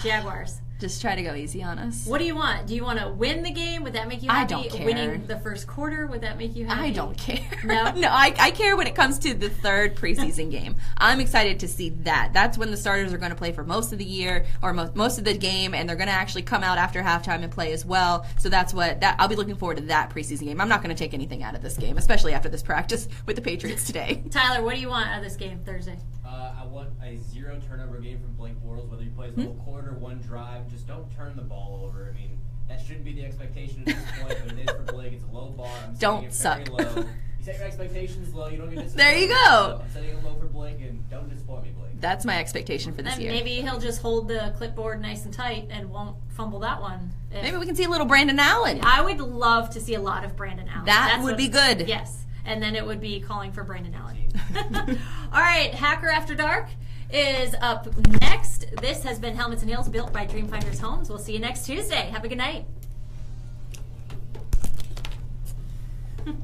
Jaguars. Just try to go easy on us. What do you want? Do you want to win the game? Would that make you happy? I don't care. Winning the first quarter, would that make you happy? I don't care. No? No, I care when it comes to the third preseason game. I'm excited to see that. That's when the starters are going to play for most of the year, or most of the game, and they're going to actually come out after halftime and play as well. So I'll be looking forward to that preseason game. I'm not going to take anything out of this game, especially after this practice with the Patriots today. Tyler, what do you want out of this game Thursday? I want a 0 turnover game from Blake Bortles, whether he plays the whole quarter, one drive. Just don't turn the ball over. I mean, that shouldn't be the expectation at this point, but it is for Blake. It's a low bar. I'm setting it very low. You set your expectations low, you don't get disappointed. There you go. So I'm setting it low for Blake, and don't disappoint me, Blake. That's my expectation for this year. Maybe he'll just hold the clipboard nice and tight and won't fumble that one. Maybe we can see a little Brandon Allen. I would love to see a lot of Brandon Allen. That would be good. Yes. and then it would be calling for Brandon Allen. All right, Hacker After Dark is up next. This has been Helmets and Heels, built by Dreamfinders Homes. We'll see you next Tuesday. Have a good night.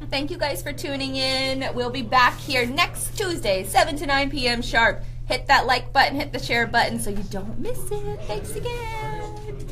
Thank you guys for tuning in. We'll be back here next Tuesday, 7 to 9 p.m. sharp. Hit that like button, hit the share button so you don't miss it. Thanks again.